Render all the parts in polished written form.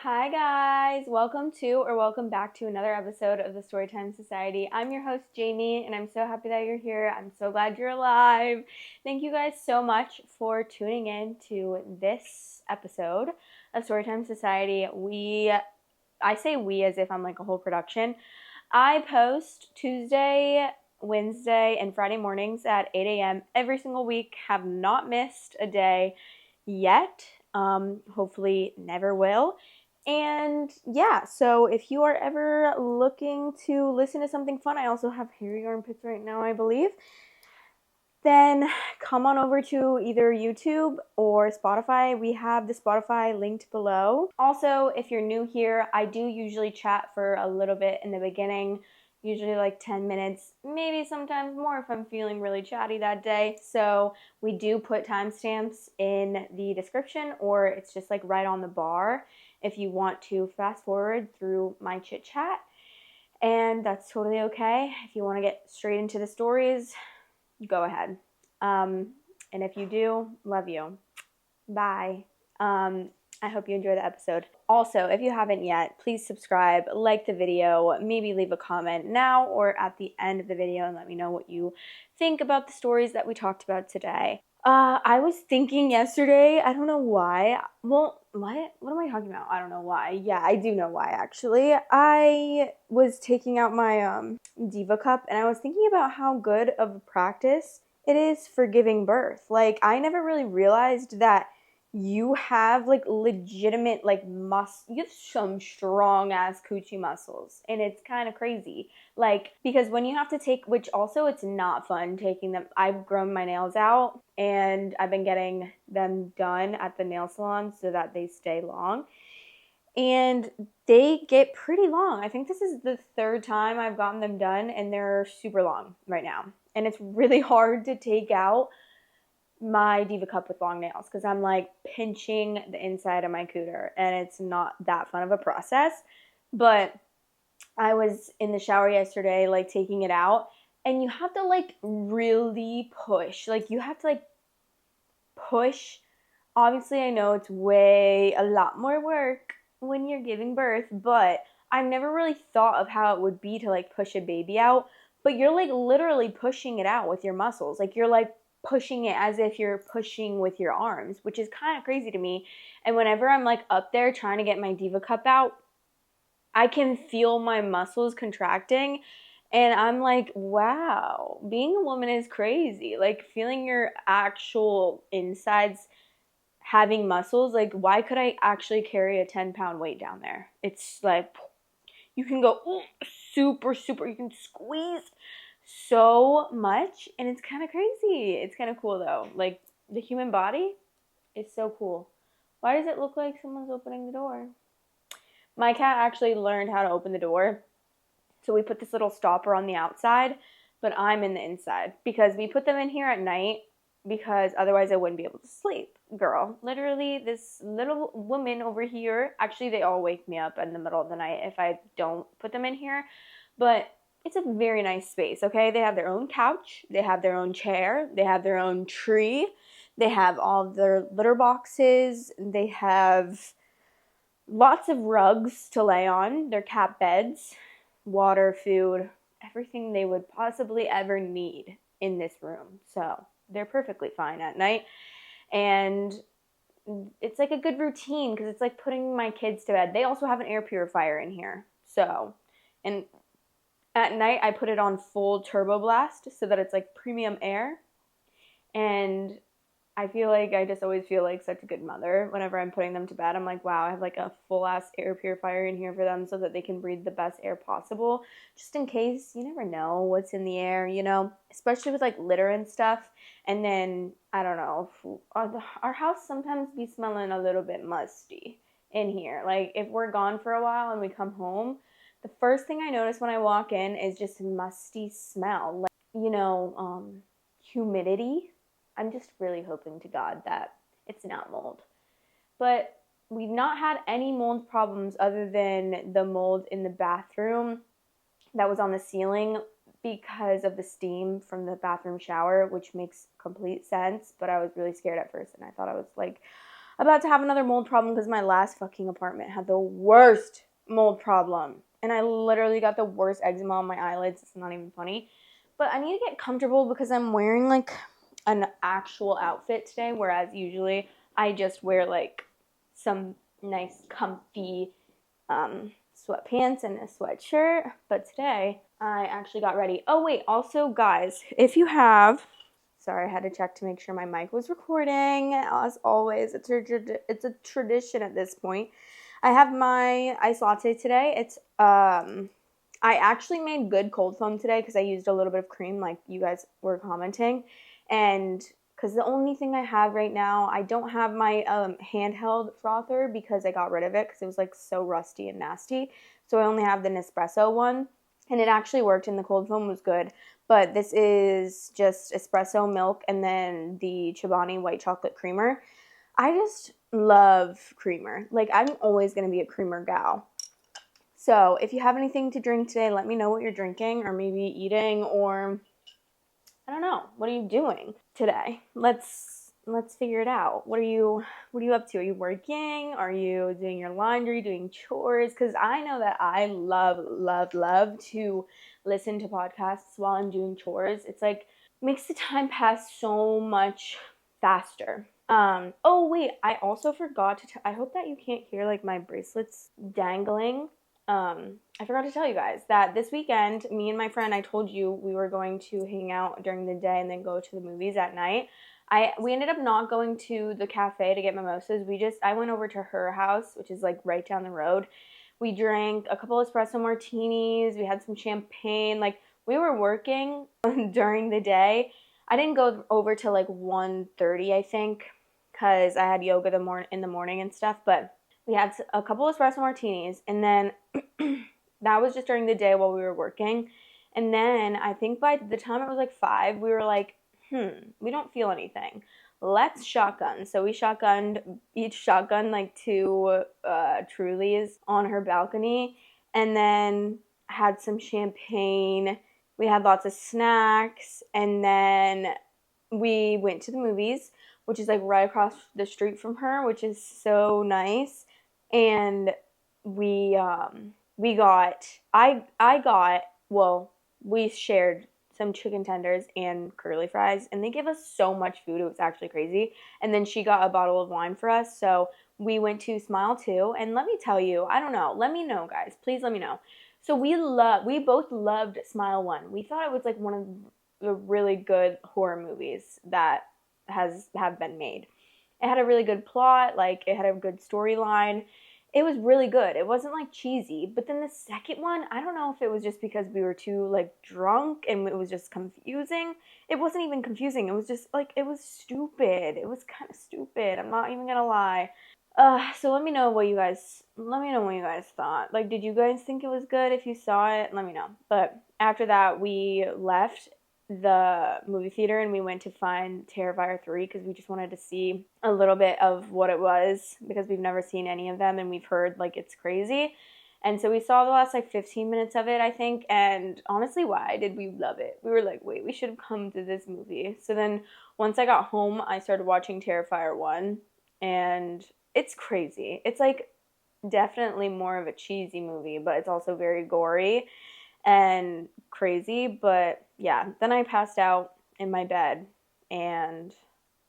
Hi guys, welcome back to another episode of the Storytime Society. I'm your host Jamie and I'm so happy that you're here. I'm so glad you're alive. Thank you guys so much for tuning in to this episode of Storytime Society. I say we as if I'm like a whole production. I post Tuesday, Wednesday, and Friday mornings at 8 a.m. every single week. Have not missed a day yet. Hopefully never will. And yeah, so if you are ever looking to listen to something fun, I also have hairy armpits right now, I believe, then come on over to either YouTube or Spotify. We have the Spotify linked below. Also, if you're new here, I do usually chat for a little bit in the beginning, usually like 10 minutes, maybe sometimes more if I'm feeling really chatty that day. So we do put timestamps in the description, or it's just like right on the bar if you want to fast forward through my chit chat. And that's totally okay. If you want to get straight into the stories, go ahead. And if you do, love you. Bye. I hope you enjoy the episode. Also, if you haven't yet, please subscribe, like the video, maybe leave a comment now or at the end of the video and let me know what you think about the stories that we talked about today. I was thinking yesterday, I don't know why. Well, what am I talking about? I don't know why. Yeah, I do know why actually. I was taking out my Diva cup and I was thinking about how good of a practice it is for giving birth. Like, I never really realized that you have like legitimate like you have some strong ass coochie muscles, and it's kind of crazy. Like, because when you have to take, which also it's not fun taking them. I've grown my nails out and I've been getting them done at the nail salon so that they stay long, and they get pretty long. I think this is the third time I've gotten them done and they're super long right now, and it's really hard to take out my Diva cup with long nails because I'm like pinching the inside of my cooter and it's not that fun of a process. But I was in the shower yesterday like taking it out, and you have to like really push. Like, you have to like push. Obviously, I know it's a lot more work when you're giving birth, but I've never really thought of how it would be to like push a baby out. But you're like literally pushing it out with your muscles. Like, you're like pushing it as if you're pushing with your arms, which is kind of crazy to me. And whenever I'm like up there trying to get my Diva cup out, I can feel my muscles contracting, and I'm like, wow, being a woman is crazy. Like, feeling your actual insides having muscles, like, why could I actually carry a 10-pound weight down there? It's like, you can go super, you can squeeze so much, and it's kind of crazy. It's kind of cool though. Like, the human body is so cool. Why does it look like someone's opening the door? My cat actually learned how to open the door, so we put this little stopper on the outside, but I'm in the inside because we put them in here at night because otherwise I wouldn't be able to sleep. Girl, literally, this little woman over here, actually they all wake me up in the middle of the night if I don't put them in here, but it's a very nice space, okay? They have their own couch, they have their own chair, they have their own tree, they have all their litter boxes, they have lots of rugs to lay on, their cat beds, water, food, everything they would possibly ever need in this room. So they're perfectly fine at night. And it's like a good routine because it's like putting my kids to bed. They also have an air purifier in here. So, and at night I put it on full turbo blast so that it's like premium air. And I just always feel like such a good mother whenever I'm putting them to bed. I'm like, wow, I have like a full ass air purifier in here for them so that they can breathe the best air possible. Just in case, you never know what's in the air, you know, especially with like litter and stuff. And then, I don't know, our house sometimes be smelling a little bit musty in here. Like, if we're gone for a while and we come home, the first thing I notice when I walk in is just musty smell. Like, you know, humidity. I'm just really hoping to God that it's not mold. But we've not had any mold problems other than the mold in the bathroom that was on the ceiling because of the steam from the bathroom shower, which makes complete sense. But I was really scared at first, and I thought I was like, about to have another mold problem because my last fucking apartment had the worst mold problem. And I literally got the worst eczema on my eyelids. It's not even funny. But I need to get comfortable because I'm wearing like an actual outfit today, whereas usually I just wear like some nice comfy sweatpants and a sweatshirt. But today I actually got ready. Oh wait, also guys, if you have, sorry, I had to check to make sure my mic was recording. As always, it's a tradition at this point. I have my iced latte today. It's I actually made good cold foam today because I used a little bit of cream, like you guys were commenting, and because the only thing I have right now, I don't have my handheld frother because I got rid of it because it was like so rusty and nasty. So I only have the Nespresso one, and it actually worked, and the cold foam was good. But this is just espresso milk and then the Chobani white chocolate creamer. I just love creamer. Like, I'm always going to be a creamer gal. So if you have anything to drink today, let me know what you're drinking or maybe eating, or I don't know. What are you doing today? Let's figure it out. What are you up to? Are you working? Are you doing your laundry, doing chores? Because I know that I love to listen to podcasts while I'm doing chores. It's like makes the time pass so much faster. Oh wait, I also forgot to I hope that you can't hear like my bracelets dangling. I forgot to tell you guys that this weekend, me and my friend, I told you we were going to hang out during the day and then go to the movies at night. We ended up not going to the cafe to get mimosas. I went over to her house, which is like right down the road. We drank a couple espresso martinis. We had some champagne. Like, we were working during the day. I didn't go over till like 1:30, I think, because I had yoga in the morning and stuff. But we had a couple espresso martinis, and then that was just during the day while we were working. And then I think by the time it was like 5, we were like, we don't feel anything. Let's shotgun. So we each shotgun like 2 Trulies on her balcony, and then had some champagne. We had lots of snacks, and then we went to the movies, which is like right across the street from her, which is so nice. And we shared some chicken tenders and curly fries, and they give us so much food. It was actually crazy. And then she got a bottle of wine for us, so we went to Smile 2, and let me tell you, I don't know, let me know, guys, please let me know. So we both loved Smile 1. We thought it was like one of the really good horror movies that have been made. It had a really good plot, like it had a good storyline. It was really good. It wasn't like cheesy. But then the second one, I don't know if it was just because we were too like drunk and it was just confusing. It wasn't even confusing. It was just like, it was stupid. It was kind of stupid. I'm not even gonna lie. So let me know what you guys thought. Like, did you guys think it was good? If you saw it, let me know. But after that, we left the movie theater and we went to find Terrifier 3 because we just wanted to see a little bit of what it was, because we've never seen any of them and we've heard like it's crazy. And so we saw the last like 15 minutes of it, I think, and honestly, why did we love it? We were like, wait, we should have come to this movie. So then once I got home, I started watching Terrifier 1, and it's crazy. It's like definitely more of a cheesy movie, but it's also very gory and crazy. But yeah, then I passed out in my bed and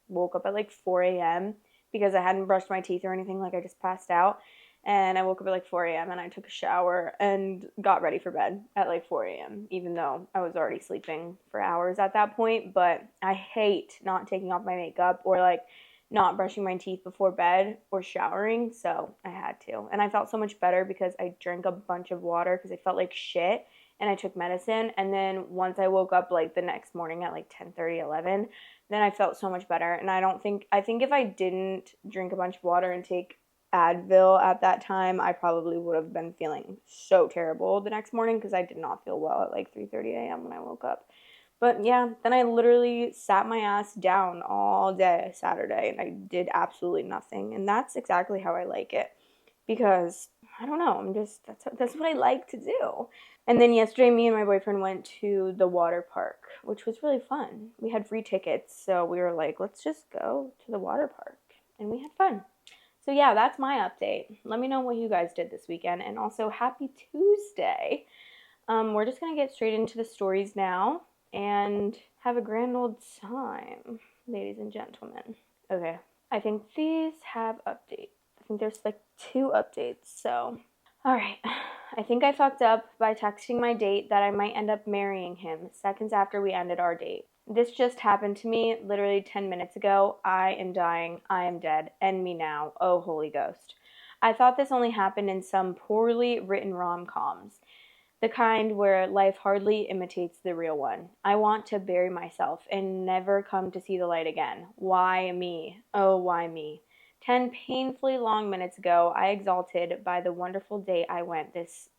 woke up at like 4 a.m. because I hadn't brushed my teeth or anything. Like, I just passed out, and I woke up at like 4 a.m. and I took a shower and got ready for bed at like 4 a.m. even though I was already sleeping for hours at that point. But I hate not taking off my makeup or like not brushing my teeth before bed or showering, so I had to. And I felt so much better because I drank a bunch of water because I felt like shit, and I took medicine. And then once I woke up like the next morning at like 10:30, 11, then I felt so much better. And I think if I didn't drink a bunch of water and take Advil at that time, I probably would have been feeling so terrible the next morning because I did not feel well at like 3:30 a.m. when I woke up. But yeah, then I literally sat my ass down all day Saturday and I did absolutely nothing. And that's exactly how I like it, because I don't know, that's what I like to do. And then yesterday, me and my boyfriend went to the water park, which was really fun. We had free tickets, so we were like, let's just go to the water park. And we had fun. So yeah, that's my update. Let me know what you guys did this weekend, and also happy Tuesday. We're just gonna get straight into the stories now and have a grand old time, ladies and gentlemen. Okay, I think these have updates. I think there's like 2 updates, so. Alright, I think I fucked up by texting my date that I might end up marrying him seconds after we ended our date. This just happened to me literally 10 minutes ago. I am dying. I am dead. End me now. Oh, Holy Ghost. I thought this only happened in some poorly written rom-coms, the kind where life hardly imitates the real one. I want to bury myself and never come to see the light again. Why me? Oh, why me? 10 painfully long minutes ago, I exalted by the wonderful date I went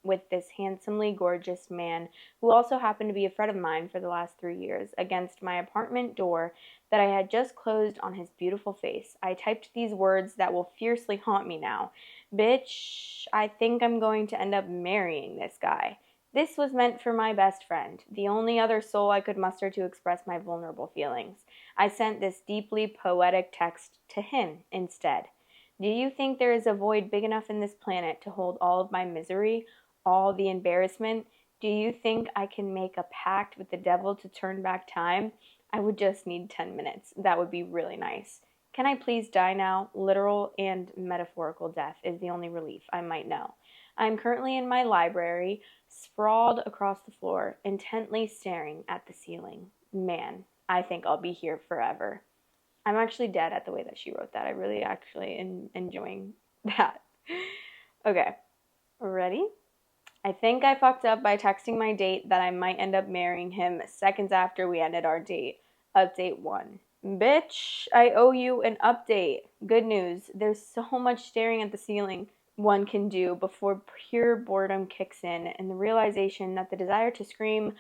with this handsomely gorgeous man, who also happened to be a friend of mine for the last 3 years, against my apartment door that I had just closed on his beautiful face. I typed these words that will fiercely haunt me now. Bitch, I think I'm going to end up marrying this guy. This was meant for my best friend, the only other soul I could muster to express my vulnerable feelings. I sent this deeply poetic text to him instead. Do you think there is a void big enough in this planet to hold all of my misery, all the embarrassment? Do you think I can make a pact with the devil to turn back time? I would just need 10 minutes. That would be really nice. Can I please die now? Literal and metaphorical death is the only relief I might know. I am currently in my library, sprawled across the floor, intently staring at the ceiling. Man, I think I'll be here forever. I'm actually dead at the way that she wrote that. I really actually enjoying that. Okay, ready? I think I fucked up by texting my date that I might end up marrying him seconds after we ended our date. Update 1. Bitch, I owe you an update. Good news, there's so much staring at the ceiling one can do before pure boredom kicks in and the realization that the desire to scream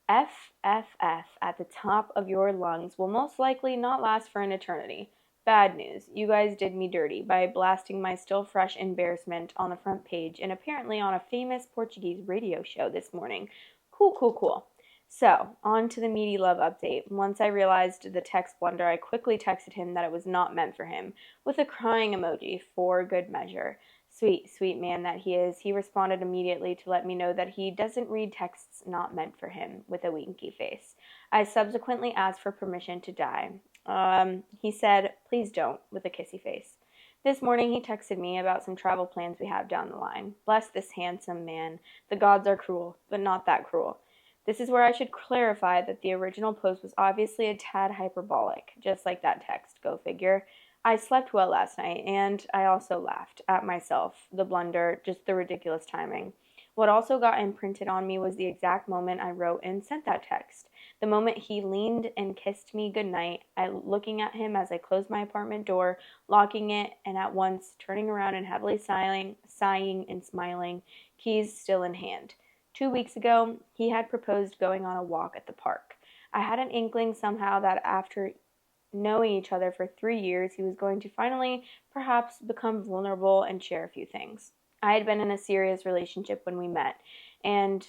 F, F, F at the top of your lungs will most likely not last for an eternity. Bad news, you guys did me dirty by blasting my still fresh embarrassment on the front page and apparently on a famous Portuguese radio show this morning. Cool, cool, cool. So, on to the meaty love update. Once I realized the text blunder, I quickly texted him that it was not meant for him, with a crying emoji for good measure. Sweet, sweet man that he is, he responded immediately to let me know that he doesn't read texts not meant for him, with a winky face. I subsequently asked for permission to die. He said, please don't, with a kissy face. This morning he texted me about some travel plans we have down the line. Bless this handsome man. The gods are cruel, but not that cruel. This is where I should clarify that the original post was obviously a tad hyperbolic, just like that text, go figure. I slept well last night, and I also laughed at myself, the blunder, just the ridiculous timing. What also got imprinted on me was the exact moment I wrote and sent that text. The moment he leaned and kissed me goodnight, looking at him as I closed my apartment door, locking it, and at once turning around and heavily sighing and smiling, keys still in hand. 2 weeks ago, he had proposed going on a walk at the park. I had an inkling somehow that after knowing each other for 3 years, he was going to finally perhaps become vulnerable and share a few things. I had been in a serious relationship when we met, and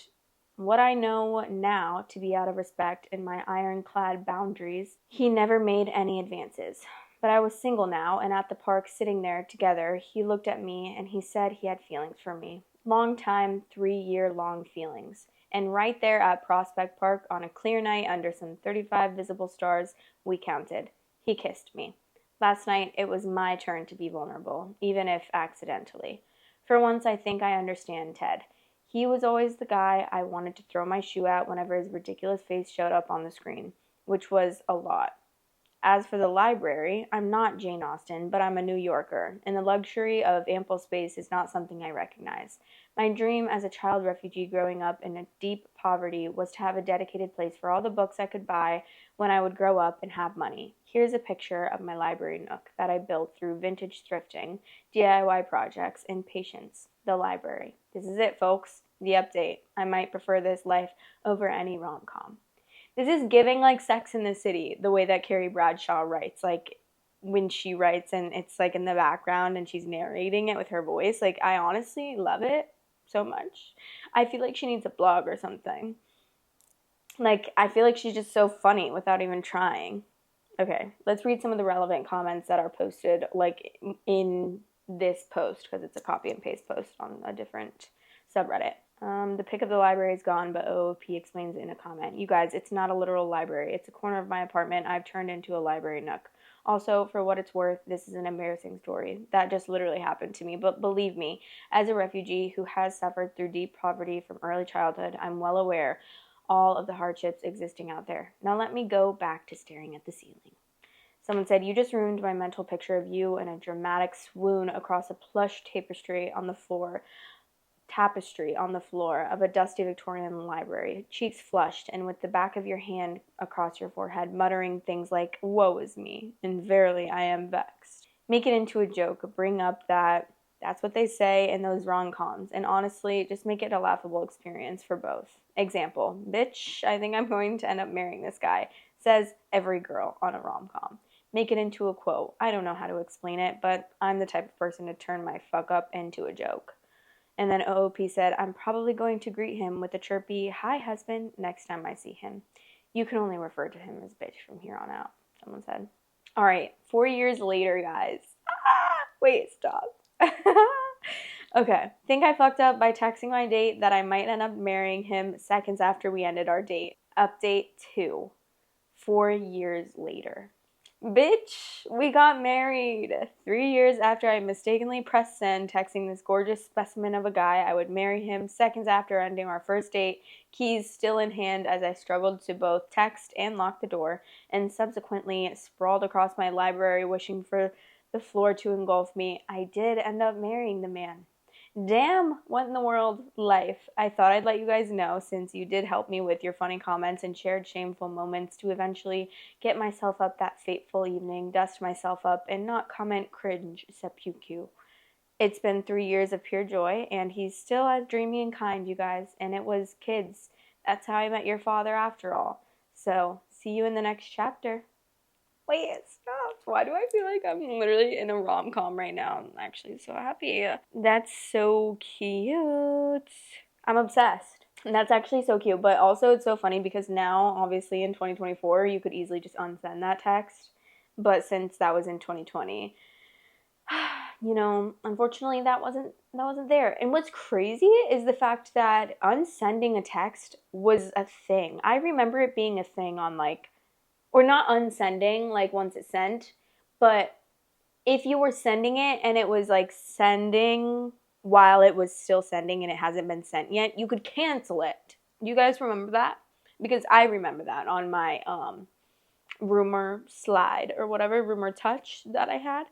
what I know now to be out of respect and my ironclad boundaries, he never made any advances. But I was single now, and at the park sitting there together, he looked at me and he said he had feelings for me. Long time, 3-year-long feelings. And right there at Prospect Park on a clear night under some 35 visible stars, we counted. He kissed me. Last night, it was my turn to be vulnerable, even if accidentally. For once, I think I understand Ted. He was always the guy I wanted to throw my shoe at whenever his ridiculous face showed up on the screen, which was a lot. As for the library, I'm not Jane Austen, but I'm a New Yorker, and the luxury of ample space is not something I recognize. My dream as a child refugee growing up in a deep poverty was to have a dedicated place for all the books I could buy when I would grow up and have money. Here's a picture of my library nook that I built through vintage thrifting, DIY projects, and patience. The library. This is it, folks. The update. I might prefer this life over any rom-com. This is giving like Sex in the City, the way that Carrie Bradshaw writes, like when she writes and it's like in the background and she's narrating it with her voice. Like, I honestly love it so much. I feel like she needs a blog or something. Like, I feel like she's just so funny without even trying. Okay, let's read some of the relevant comments that are posted like in this post because it's a copy and paste post on a different subreddit. The pic of the library is gone, but OOP explains in a comment. You guys, it's not a literal library. It's a corner of my apartment I've turned into a library nook. Also, for what it's worth, this is an embarrassing story. That just literally happened to me. But believe me, as a refugee who has suffered through deep poverty from early childhood, I'm well aware all of the hardships existing out there. Now let me go back to staring at the ceiling. Someone said, you just ruined my mental picture of you in a dramatic swoon across a plush tapestry on the floor of a dusty Victorian library, cheeks flushed, and with the back of your hand across your forehead, muttering things like, woe is me, and verily I am vexed. Make it into a joke, bring up that's what they say in those rom-coms, and honestly, just make it a laughable experience for both. Example, bitch, I think I'm going to end up marrying this guy, says every girl on a rom-com. Make it into a quote. I don't know how to explain it, but I'm the type of person to turn my fuck up into a joke. And then OOP said, I'm probably going to greet him with a chirpy, hi husband, next time I see him. You can only refer to him as bitch from here on out, someone said. All right, 4 years later, guys. Wait, stop. Okay, think I fucked up by texting my date that I might end up marrying him seconds after we ended our date. Update 2, 4 years later. Bitch, we got married 3 years after I mistakenly pressed send, texting this gorgeous specimen of a guy I would marry him seconds after ending our first date, keys still in hand as I struggled to both text and lock the door, and subsequently sprawled across my library wishing for the floor to engulf me. I did end up marrying the man. Damn, what in the world, life. I thought I'd let you guys know since you did help me with your funny comments and shared shameful moments to eventually get myself up that fateful evening, dust myself up, and not comment cringe seppuku. It's been 3 years of pure joy, and he's still as dreamy and kind, you guys, and it was kids. That's how I met your father after all. So, see you in the next chapter. Wait, stop. Why do I feel like I'm literally in a rom-com right now? I'm actually so happy. That's so cute. I'm obsessed. And that's actually so cute. But also it's so funny because now, obviously in 2024, you could easily just unsend that text. But since that was in 2020, unfortunately that wasn't there. And what's crazy is the fact that unsending a text was a thing. I remember it being a thing on or not unsending, once it's sent, but if you were sending it and it was sending while it was still sending and it hasn't been sent yet, you could cancel it. You guys remember that? Because I remember that on my rumor slide or whatever, rumor touch that I had.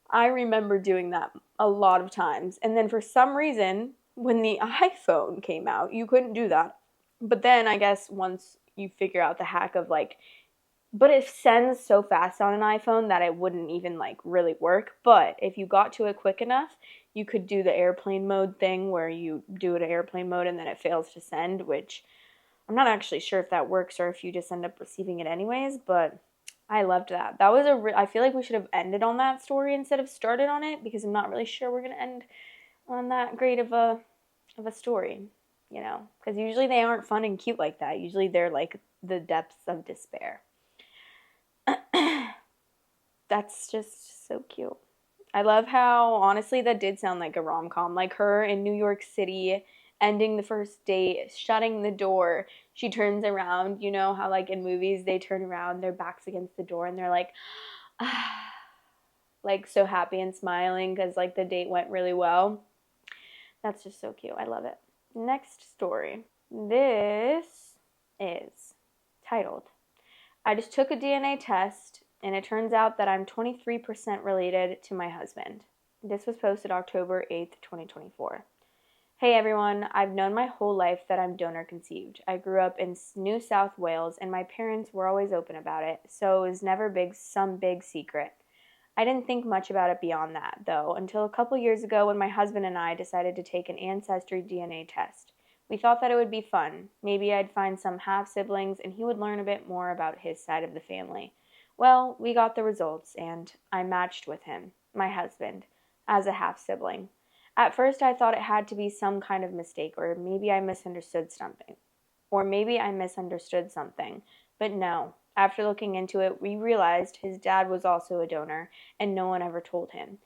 I remember doing that a lot of times. And then for some reason, when the iPhone came out, you couldn't do that. But then I guess once you figure out the hack of but it sends so fast on an iPhone that it wouldn't even really work. But if you got to it quick enough, you could do the airplane mode thing where you do it in airplane mode and then it fails to send, which I'm not actually sure if that works or if you just end up receiving it anyways, but I loved that. That was I feel like we should have ended on that story instead of started on it because I'm not really sure we're going to end on that great of a story, because usually they aren't fun and cute like that. Usually they're the depths of despair. That's just so cute. I love how, honestly, that did sound like a rom-com. Her in New York City, ending the first date, shutting the door. She turns around, how in movies they turn around, their back's against the door, and they're so happy and smiling because the date went really well. That's just so cute. I love it. Next story. This is titled, I just took a DNA test, and it turns out that I'm 23% related to my husband. This was posted October 8th, 2024. Hey everyone, I've known my whole life that I'm donor conceived. I grew up in New South Wales, and my parents were always open about it, so it was never some big secret. I didn't think much about it beyond that, though, until a couple years ago when my husband and I decided to take an ancestry DNA test. We thought that it would be fun. Maybe I'd find some half-siblings and he would learn a bit more about his side of the family. Well, we got the results and I matched with him, my husband, as a half-sibling. At first I thought it had to be some kind of mistake or maybe I misunderstood something. But no. After looking into it, we realized his dad was also a donor and no one ever told him.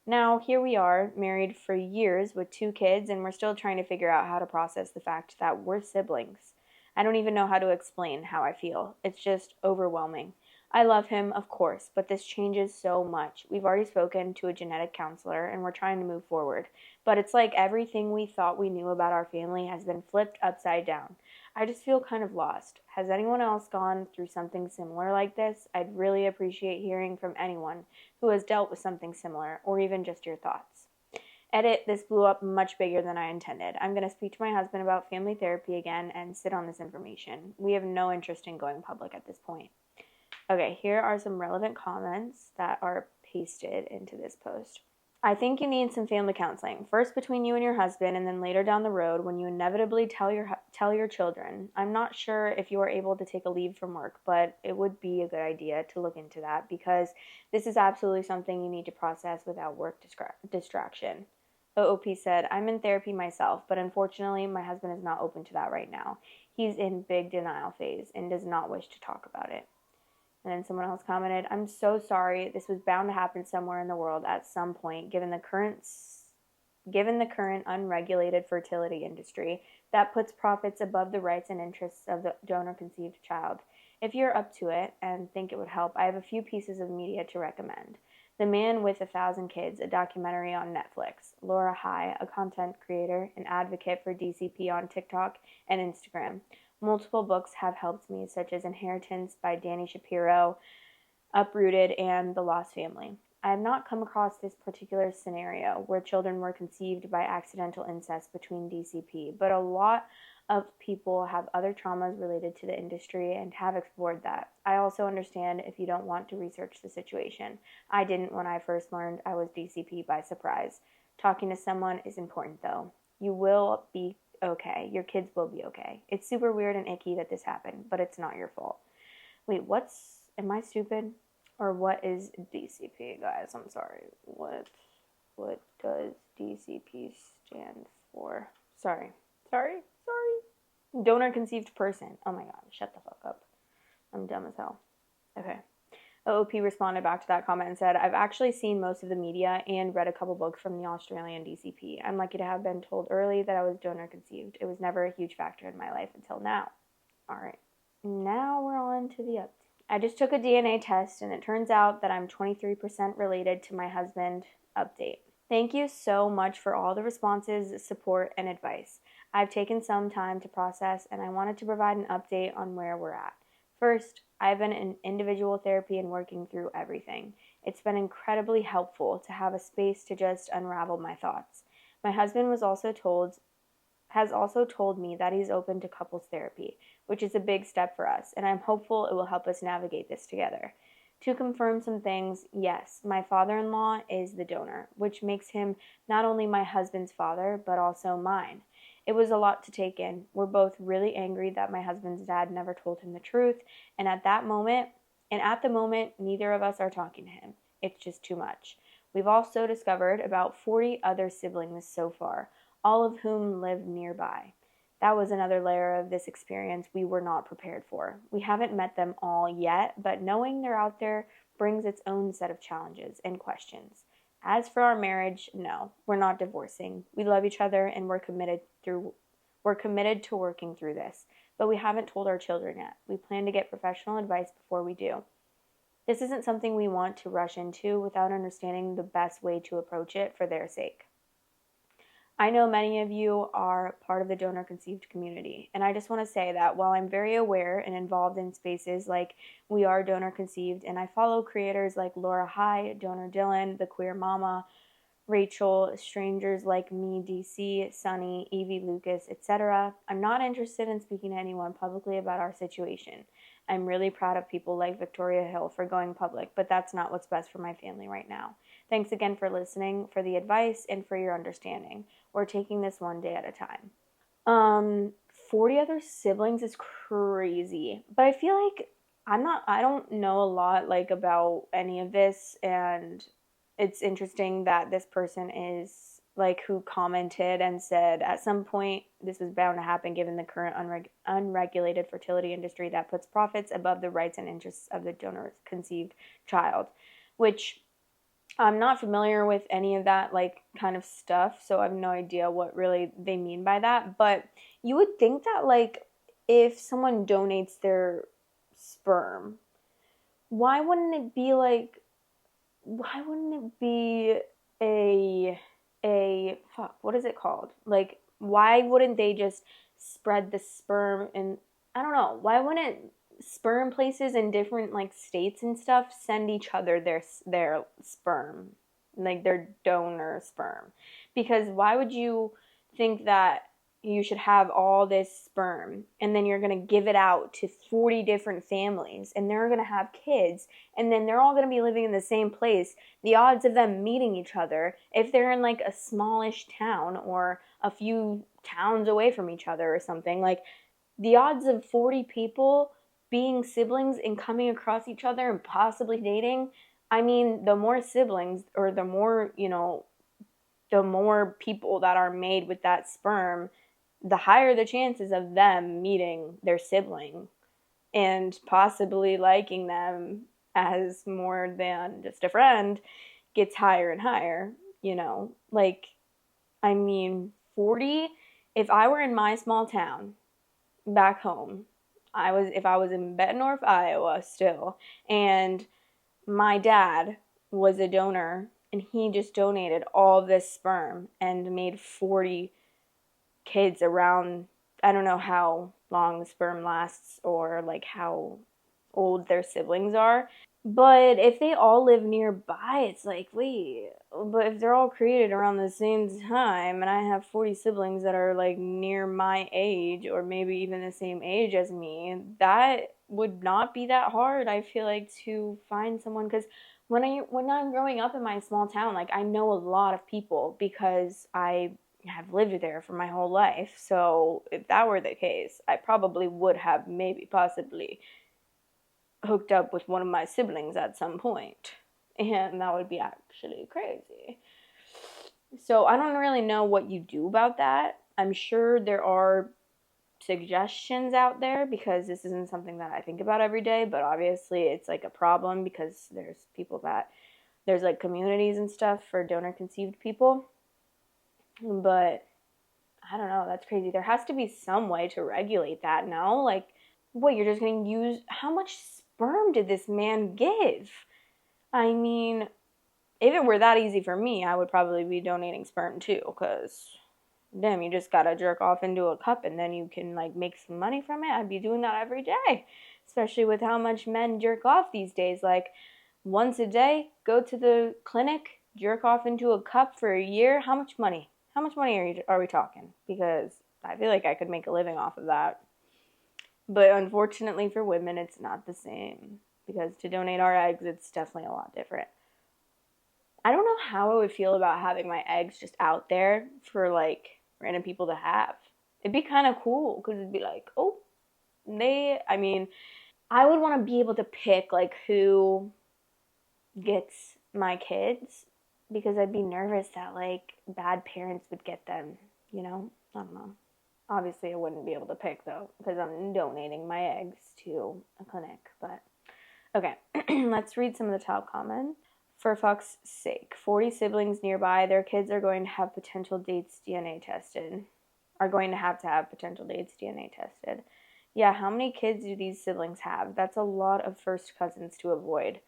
Now, here we are, married for years with 2 kids, and we're still trying to figure out how to process the fact that we're siblings. I don't even know how to explain how I feel. It's just overwhelming. I love him, of course, but this changes so much. We've already spoken to a genetic counselor, and we're trying to move forward. But it's like everything we thought we knew about our family has been flipped upside down. I just feel kind of lost. Has anyone else gone through something similar like this? I'd really appreciate hearing from anyone who has dealt with something similar, or even just your thoughts. Edit, this blew up much bigger than I intended. I'm going to speak to my husband about family therapy again and sit on this information. We have no interest in going public at this point. Okay, here are some relevant comments that are pasted into this post. I think you need some family counseling, first between you and your husband, and then later down the road when you inevitably tell your children. I'm not sure if you are able to take a leave from work, but it would be a good idea to look into that because this is absolutely something you need to process without work distraction. OOP said, I'm in therapy myself, but unfortunately my husband is not open to that right now. He's in big denial phase and does not wish to talk about it. And then someone else commented, I'm so sorry. This was bound to happen somewhere in the world at some point, given the current unregulated fertility industry that puts profits above the rights and interests of the donor-conceived child. If you're up to it and think it would help, I have a few pieces of media to recommend. The Man with 1,000 Kids, a documentary on Netflix. Laura High, a content creator and advocate for DCP on TikTok and Instagram. Multiple books have helped me, such as Inheritance by Dani Shapiro, Uprooted, and The Lost Family. I have not come across this particular scenario where children were conceived by accidental incest between DCP, but a lot of people have other traumas related to the industry and have explored that. I also understand if you don't want to research the situation. I didn't when I first learned I was DCP by surprise. Talking to someone is important though. You will be okay. Your kids will be okay. It's super weird and icky that this happened, but it's not your fault. Wait, am I stupid? Or what is DCP, guys? I'm sorry. What does DCP stand for? Sorry. Donor conceived person. Oh my god, shut the fuck up. I'm dumb as hell. Okay. OOP responded back to that comment and said, I've actually seen most of the media and read a couple books from the Australian DCP. I'm lucky to have been told early that I was donor conceived. It was never a huge factor in my life until now. Alright, now we're on to the update. I just took a DNA test and it turns out that I'm 23% related to my husband. Update. Thank you so much for all the responses, support, and advice. I've taken some time to process and I wanted to provide an update on where we're at. First, I've been in individual therapy and working through everything. It's been incredibly helpful to have a space to just unravel my thoughts. My husband has also told me that he's open to couples therapy, which is a big step for us, and I'm hopeful it will help us navigate this together. To confirm some things, yes, my father-in-law is the donor, which makes him not only my husband's father, but also mine. It was a lot to take in. We're both really angry that my husband's dad never told him the truth, and at the moment, neither of us are talking to him. It's just too much. We've also discovered about 40 other siblings so far, all of whom live nearby. That was another layer of this experience we were not prepared for. We haven't met them all yet, but knowing they're out there brings its own set of challenges and questions. As for our marriage, no, we're not divorcing. We love each other and we're committed to working through this, but we haven't told our children yet. We plan to get professional advice before we do. This isn't something we want to rush into without understanding the best way to approach it for their sake. I know many of you are part of the donor conceived community, and I just want to say that while I'm very aware and involved in spaces like We Are Donor Conceived, and I follow creators like Laura High, Donor Dylan, The Queer Mama, Rachel, strangers like me, DC, Sunny, Evie Lucas, etc., I'm not interested in speaking to anyone publicly about our situation. I'm really proud of people like Victoria Hill for going public, but that's not what's best for my family right now. Thanks again for listening, for the advice, and for your understanding. We're taking this one day at a time. 40 other siblings is crazy, but I feel like I don't know a lot about any of this, and it's interesting that this person is who commented and said at some point this was bound to happen given the current unregulated fertility industry that puts profits above the rights and interests of the donor conceived child, which I'm not familiar with any of that like kind of stuff, so I have no idea what really they mean by that. But you would think that like if someone donates their sperm, why wouldn't it be like why wouldn't it be a fuck, what is it called? Like why wouldn't they just spread the sperm and I don't know, why wouldn't sperm places in different like states and stuff send each other their sperm, like their donor sperm? Because why would you think that you should have all this sperm and then you're going to give it out to 40 different families and they're going to have kids and then they're all going to be living in the same place? The odds of them meeting each other, if they're in like a smallish town or a few towns away from each other or something, like the odds of 40 people being siblings and coming across each other and possibly dating, I mean, the more siblings or the more, the more people that are made with that sperm, the higher the chances of them meeting their sibling and possibly liking them as more than just a friend gets higher and higher, Like, I mean, 40, if I were in my small town back home, if I was in Bettendorf, Iowa still, and my dad was a donor and he just donated all this sperm and made 40 kids around, I don't know how long the sperm lasts or like how old their siblings are. But if they all live nearby, it's like, wait, but if they're all created around the same time and I have 40 siblings that are like near my age or maybe even the same age as me, that would not be that hard, I feel like, to find someone. Because when I'm growing up in my small town, like I know a lot of people because I have lived there for my whole life. So if that were the case, I probably would have maybe possibly hooked up with one of my siblings at some point, and that would be actually crazy. So I don't really know what you do about that. I'm sure there are suggestions out there because this isn't something that I think about every day, but obviously it's like a problem because there's like communities and stuff for donor conceived people. But I don't know, that's crazy. There has to be some way to regulate that, no? Like, what, you're just going to use, how much sperm did this man give? I mean, if it were that easy for me, I would probably be donating sperm too, because damn, you just gotta jerk off into a cup and then you can like make some money from it. I'd be doing that every day, especially with how much men jerk off these days. Like once a day, go to the clinic, jerk off into a cup for a year. How much money? How much money are we talking? Because I feel like I could make a living off of that. But unfortunately for women, it's not the same. Because to donate our eggs, it's definitely a lot different. I don't know how I would feel about having my eggs just out there for like random people to have. It'd be kind of cool because it'd be like, oh, I mean, I would want to be able to pick like who gets my kids because I'd be nervous that like bad parents would get them. I don't know. Obviously, I wouldn't be able to pick though because I'm donating my eggs to a clinic. But okay, let's read some of the top comments. For fuck's sake, 40 siblings nearby, their kids are going to have potential dates DNA tested. Are going to have potential dates DNA tested. Yeah, how many kids do these siblings have? That's a lot of first cousins to avoid.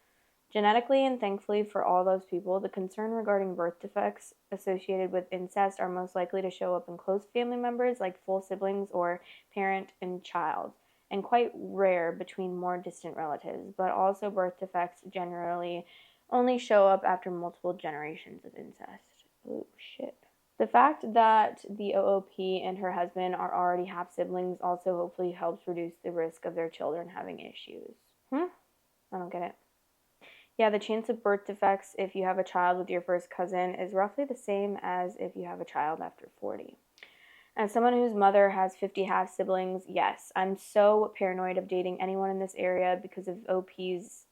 Genetically and thankfully for all those people, the concern regarding birth defects associated with incest are most likely to show up in close family members like full siblings or parent and child, and quite rare between more distant relatives, but also birth defects generally only show up after multiple generations of incest. Oh, shit. The fact that the OOP and her husband are already half siblings also hopefully helps reduce the risk of their children having issues. I don't get it. Yeah, the chance of birth defects if you have a child with your first cousin is roughly the same as if you have a child after 40. As someone whose mother has 50 half siblings, yes, I'm so paranoid of dating anyone in this area because of OP's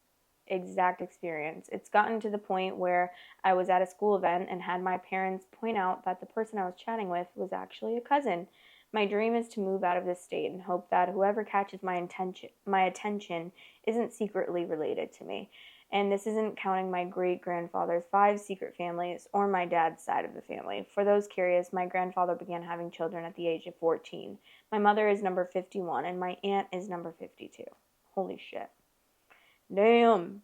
exact experience. It's gotten to the point where I was at a school event and had my parents point out that the person I was chatting with was actually a cousin. My dream is to move out of this state and hope that whoever catches my attention isn't secretly related to me. And this isn't counting my great-grandfather's 5 secret families or my dad's side of the family. For those curious, my grandfather began having children at the age of 14. My mother is number 51, and my aunt is number 52. Holy shit. Damn.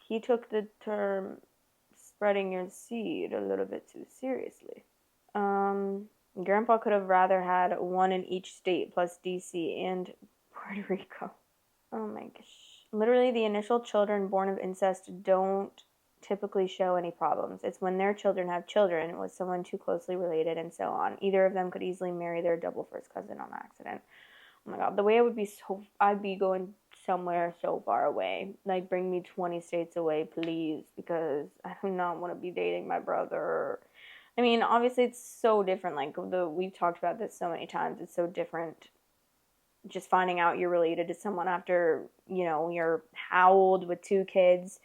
He took the term spreading your seed a little bit too seriously. Grandpa could have rather had one in each state plus DC and Puerto Rico. Oh my gosh. Literally, the initial children born of incest don't typically show any problems. It's when their children have children with someone too closely related and so on. Either of them could easily marry their double first cousin on accident. Oh my god, the way I'd be going somewhere so far away. Like, bring me 20 states away, please, because I do not want to be dating my brother. I mean, obviously it's so different. Like, we've talked about this so many times. It's so different just finding out you're related to someone after, you're how old with 2 kids.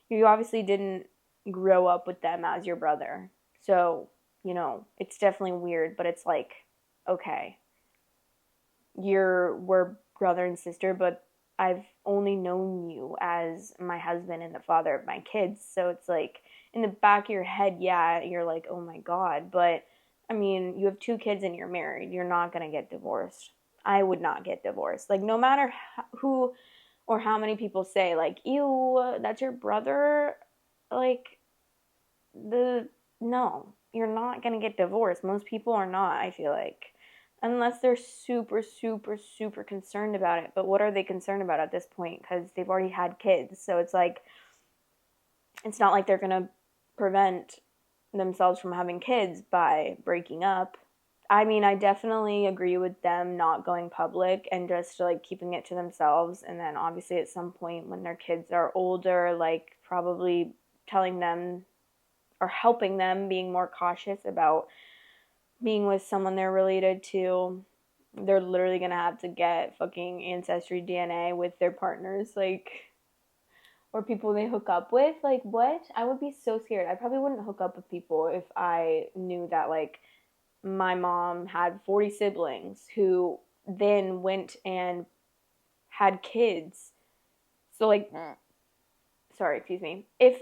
You obviously didn't grow up with them as your brother. So, it's definitely weird, but it's like, okay, we're brother and sister, but I've only known you as my husband and the father of my kids. So it's like, in the back of your head, yeah, you're like, oh my God. But, I mean, you have 2 kids and you're married. You're not going to get divorced. I would not get divorced. Like, no matter who or how many people say, like, ew, that's your brother. Like, no, you're not going to get divorced. Most people are not, I feel like. Unless they're super, super, super concerned about it. But what are they concerned about at this point? Because they've already had kids. So it's like, it's not like they're going to prevent themselves from having kids by breaking up. I mean, I definitely agree with them not going public and just like keeping it to themselves. And then obviously at some point when their kids are older, like probably telling them or helping them being more cautious about being with someone they're related to. They're literally going to have to get fucking ancestry DNA with their partners, like, or people they hook up with. Like, what? I would be so scared. I probably wouldn't hook up with people if I knew that, like, my mom had 40 siblings who then went and had kids. So, like, sorry, excuse me. If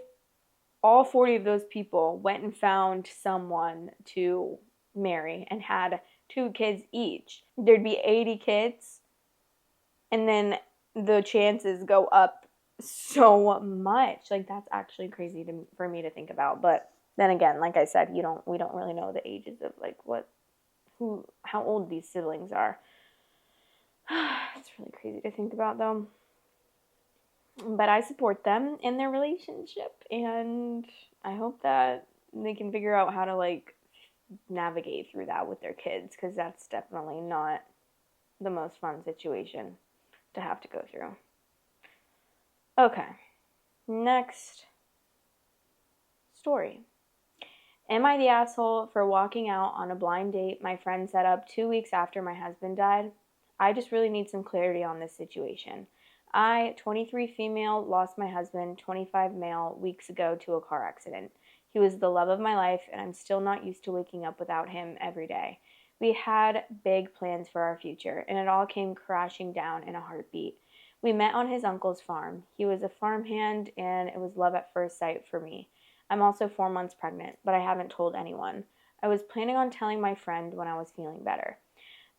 all 40 of those people went and found someone to marry and had 2 kids each, there'd be 80 kids, and then the chances go up so much. Like, that's actually crazy for me to think about. But then again, like I said, we don't really know the ages of like how old these siblings are. It's really crazy to think about, though. But I support them in their relationship, and I hope that they can figure out how to like navigate through that with their kids, because that's definitely not the most fun situation to have to go through. Okay, next story. Am I the asshole for walking out on a blind date my friend set up 2 weeks after my husband died? I just really need some clarity on this situation. I, 23 female, lost my husband, 25 male, weeks ago to a car accident. He was the love of my life, and I'm still not used to waking up without him every day. We had big plans for our future, and it all came crashing down in a heartbeat. We met on his uncle's farm. He was a farmhand, and it was love at first sight for me. I'm also 4 months pregnant, but I haven't told anyone. I was planning on telling my friend when I was feeling better.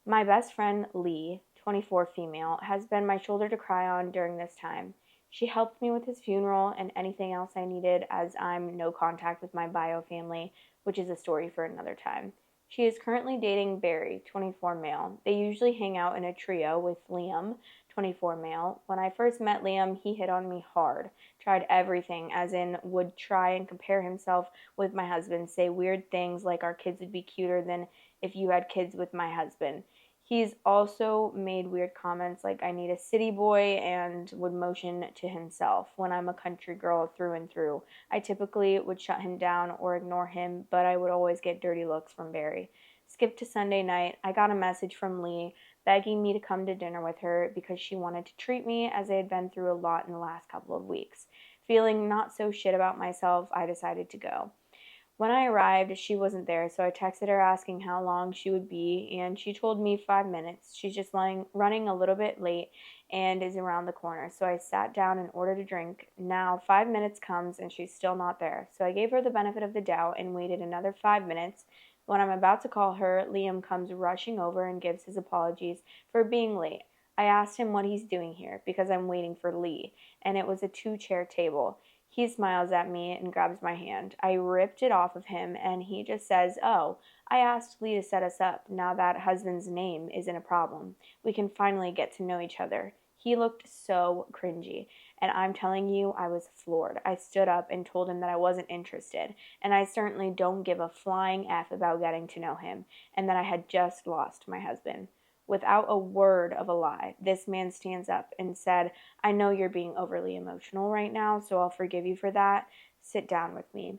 My best friend, Lee, 24 female, has been my shoulder to cry on during this time. She helped me with his funeral and anything else I needed, as I'm no contact with my bio family, which is a story for another time. She is currently dating Barry, 24 male. They usually hang out in a trio with Liam, 24 male. When I first met Liam, he hit on me hard. Tried everything, as in would try and compare himself with my husband, say weird things like our kids would be cuter than if you had kids with my husband. He's also made weird comments like I need a city boy and would motion to himself when I'm a country girl through and through. I typically would shut him down or ignore him, but I would always get dirty looks from Barry. Skip to Sunday night. I got a message from Lee begging me to come to dinner with her because she wanted to treat me, as I had been through a lot in the last couple of weeks. Feeling not so shit about myself, I decided to go. When I arrived, she wasn't there, so I texted her asking how long she would be, and she told me 5 minutes. She's just running a little bit late, and is around the corner. So I sat down and ordered a drink. Now 5 minutes comes and she's still not there. So I gave her the benefit of the doubt and waited another 5 minutes. When I'm about to call her, Liam comes rushing over and gives his apologies for being late. I asked him what he's doing here because I'm waiting for Lee, and it was a 2-chair table. He smiles at me and grabs my hand. I ripped it off of him, and he just says, "Oh, I asked Lee to set us up. Now that husband's name isn't a problem. We can finally get to know each other." He looked so cringy, and I'm telling you, I was floored. I stood up and told him that I wasn't interested, and I certainly don't give a flying F about getting to know him, and that I had just lost my husband. Without a word of a lie, this man stands up and said, "I know you're being overly emotional right now, so I'll forgive you for that. Sit down with me."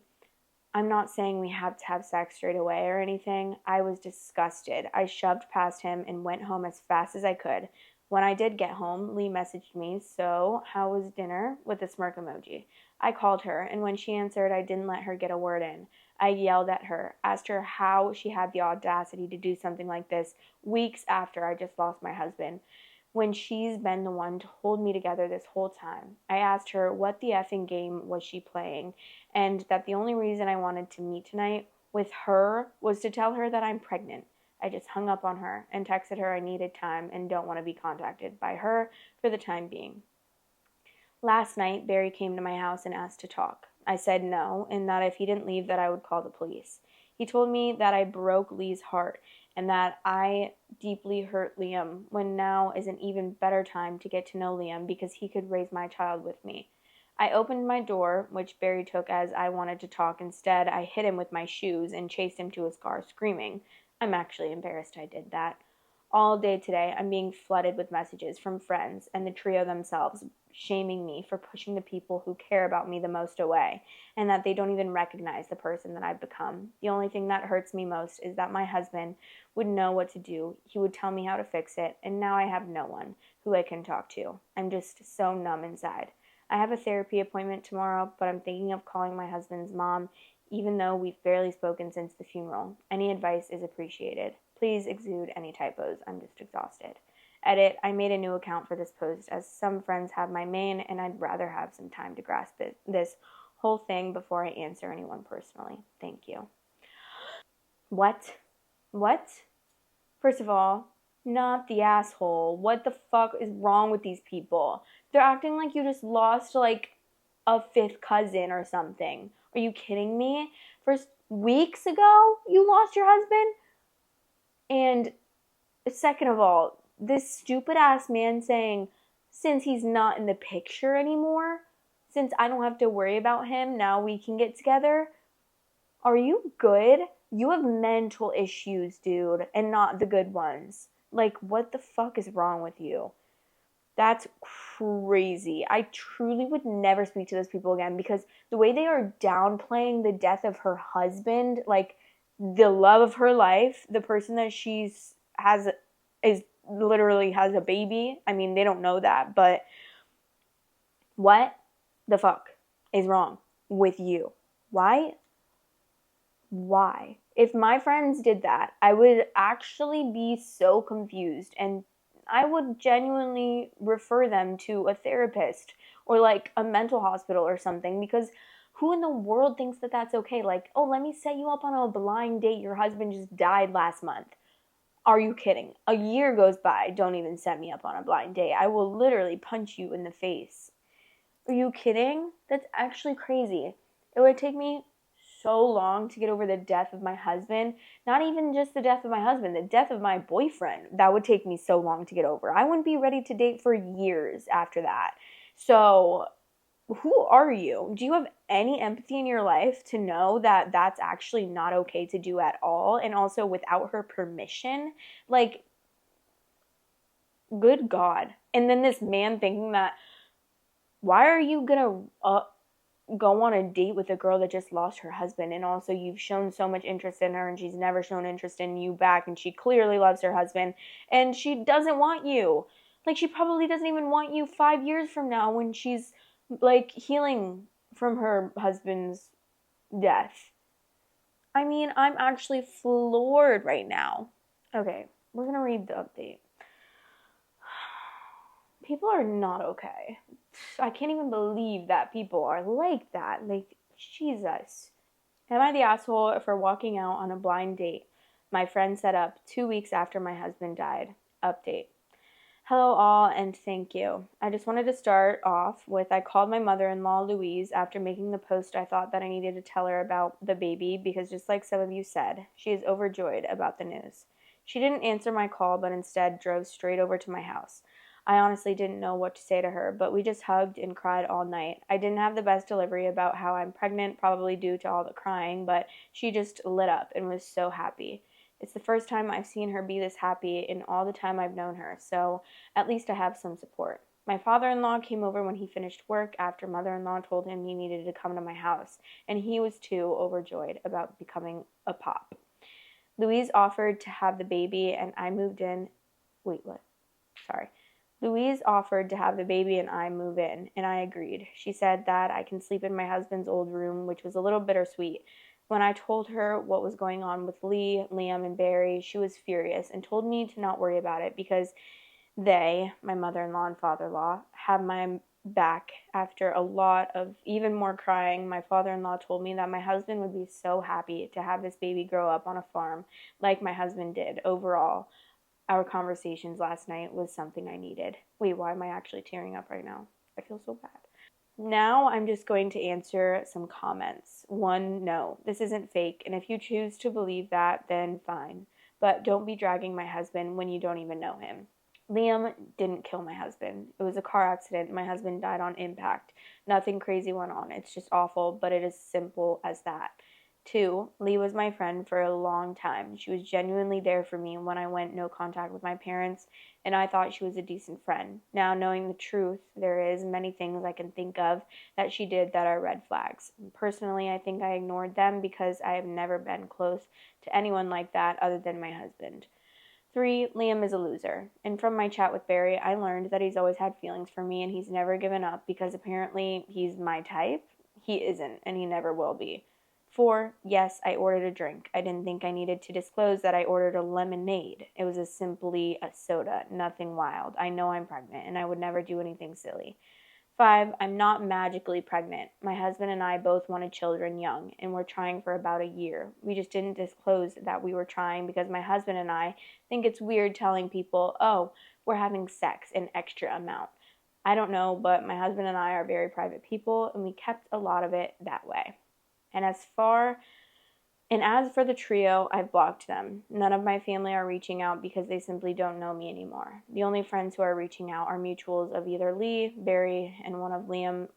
I'm not saying we have to have sex straight away or anything. I was disgusted. I shoved past him and went home as fast as I could. When I did get home, Lee messaged me, "So, how was dinner?" with a smirk emoji. I called her, and when she answered, I didn't let her get a word in. I yelled at her, asked her how she had the audacity to do something like this weeks after I just lost my husband, when she's been the one to hold me together this whole time. I asked her what the effing game was she playing, and that the only reason I wanted to meet tonight with her was to tell her that I'm pregnant. I just hung up on her and texted her I needed time and don't want to be contacted by her for the time being. Last night, Barry came to my house and asked to talk. I said no, and that if he didn't leave that I would call the police. He told me that I broke Lee's heart and that I deeply hurt Liam, when now is an even better time to get to know Liam because he could raise my child with me. I opened my door, which Barry took as I wanted to talk. Instead, I hit him with my shoes and chased him to his car screaming. I'm actually embarrassed I did that. All day today, I'm being flooded with messages from friends and the trio themselves, shaming me for pushing the people who care about me the most away, and that they don't even recognize the person that I've become. The only thing that hurts me most is that my husband would know what to do. He would tell me how to fix it, and now I have no one who I can talk to. I'm just so numb inside. I have a therapy appointment tomorrow, but I'm thinking of calling my husband's mom, even though we've barely spoken since the funeral. Any advice is appreciated. Please exude any typos. I'm just exhausted. Edit, I made a new account for this post as some friends have my main, and I'd rather have some time to grasp this whole thing before I answer anyone personally. Thank you. What? What? First of all, not the asshole. What the fuck is wrong with these people? They're acting like you just lost like a fifth cousin or something. Are you kidding me? First, weeks ago, you lost your husband? And second of all, this stupid ass man saying, since he's not in the picture anymore, since I don't have to worry about him, now we can get together. Are you good? You have mental issues, dude, and not the good ones. Like, what the fuck is wrong with you? That's crazy. I truly would never speak to those people again because the way they are downplaying the death of her husband, like the love of her life, the person that is literally has a baby. I mean, they don't know that, but what the fuck is wrong with you? Why? If my friends did that, I would actually be so confused, and I would genuinely refer them to a therapist or like a mental hospital or something, because who in the world thinks that that's okay? Like, oh, let me set you up on a blind date. Your husband just died last month. Are you kidding? A year goes by. Don't even set me up on a blind date. I will literally punch you in the face. Are you kidding? That's actually crazy. It would take me so long to get over the death of my husband. Not even just the death of my husband, the death of my boyfriend. That would take me so long to get over. I wouldn't be ready to date for years after that. So, who are you? Do you have any empathy in your life to know that that's actually not okay to do at all? And also without her permission? Like, good God. And then this man thinking that, why are you gonna go on a date with a girl that just lost her husband, and also you've shown so much interest in her and she's never shown interest in you back, and she clearly loves her husband and she doesn't want you. Like, she probably doesn't even want you 5 years from now when she's like healing from her husband's death. I mean, I'm actually floored right now. Okay, we're gonna read the update. People are not okay. I can't even believe that people are like that. Like, Jesus. Am I the asshole for walking out on a blind date my friend set up 2 weeks after my husband died? Update. Hello, all, and thank you. I just wanted to start off with I called my mother in law, Louise, after making the post I thought that I needed to tell her about the baby because, just like some of you said, she is overjoyed about the news. She didn't answer my call, but instead drove straight over to my house. I honestly didn't know what to say to her, but we just hugged and cried all night. I didn't have the best delivery about how I'm pregnant, probably due to all the crying, but she just lit up and was so happy. It's the first time I've seen her be this happy in all the time I've known her, so at least I have some support. My father-in-law came over when he finished work after mother-in-law told him he needed to come to my house, and he was too overjoyed about becoming a pop. Louise offered to have the baby, and I moved in. Wait, what? Sorry. Louise offered to have the baby and I move in, and I agreed. She said that I can sleep in my husband's old room, which was a little bittersweet. When I told her what was going on with Lee, Liam, and Barry, she was furious and told me to not worry about it because they, my mother-in-law and father-in-law, have my back. After a lot of even more crying, my father-in-law told me that my husband would be so happy to have this baby grow up on a farm like my husband did. Overall, our conversations last night was something I needed. Wait, why am I actually tearing up right now? I feel so bad. Now I'm just going to answer some comments. 1, no, this isn't fake, and if you choose to believe that, then fine. But don't be dragging my husband when you don't even know him. Liam didn't kill my husband. It was a car accident. My husband died on impact. Nothing crazy went on. It's just awful, but it is simple as that. 2, Lee was my friend for a long time. She was genuinely there for me when I went no contact with my parents, and I thought she was a decent friend. Now, knowing the truth, there is many things I can think of that she did that are red flags. Personally, I think I ignored them because I have never been close to anyone like that other than my husband. 3, Liam is a loser. And from my chat with Barry, I learned that he's always had feelings for me and he's never given up because apparently he's my type. He isn't, and he never will be. 4, yes, I ordered a drink. I didn't think I needed to disclose that I ordered a lemonade. It was simply a soda, nothing wild. I know I'm pregnant, and I would never do anything silly. 5, I'm not magically pregnant. My husband and I both wanted children young, and we're trying for about a year. We just didn't disclose that we were trying because my husband and I think it's weird telling people, oh, we're having sex an extra amount. I don't know, but my husband and I are very private people, and we kept a lot of it that way. As for the trio, I've blocked them. None of my family are reaching out because they simply don't know me anymore. The only friends who are reaching out are mutuals of either Lee, Barry, and one of Liam's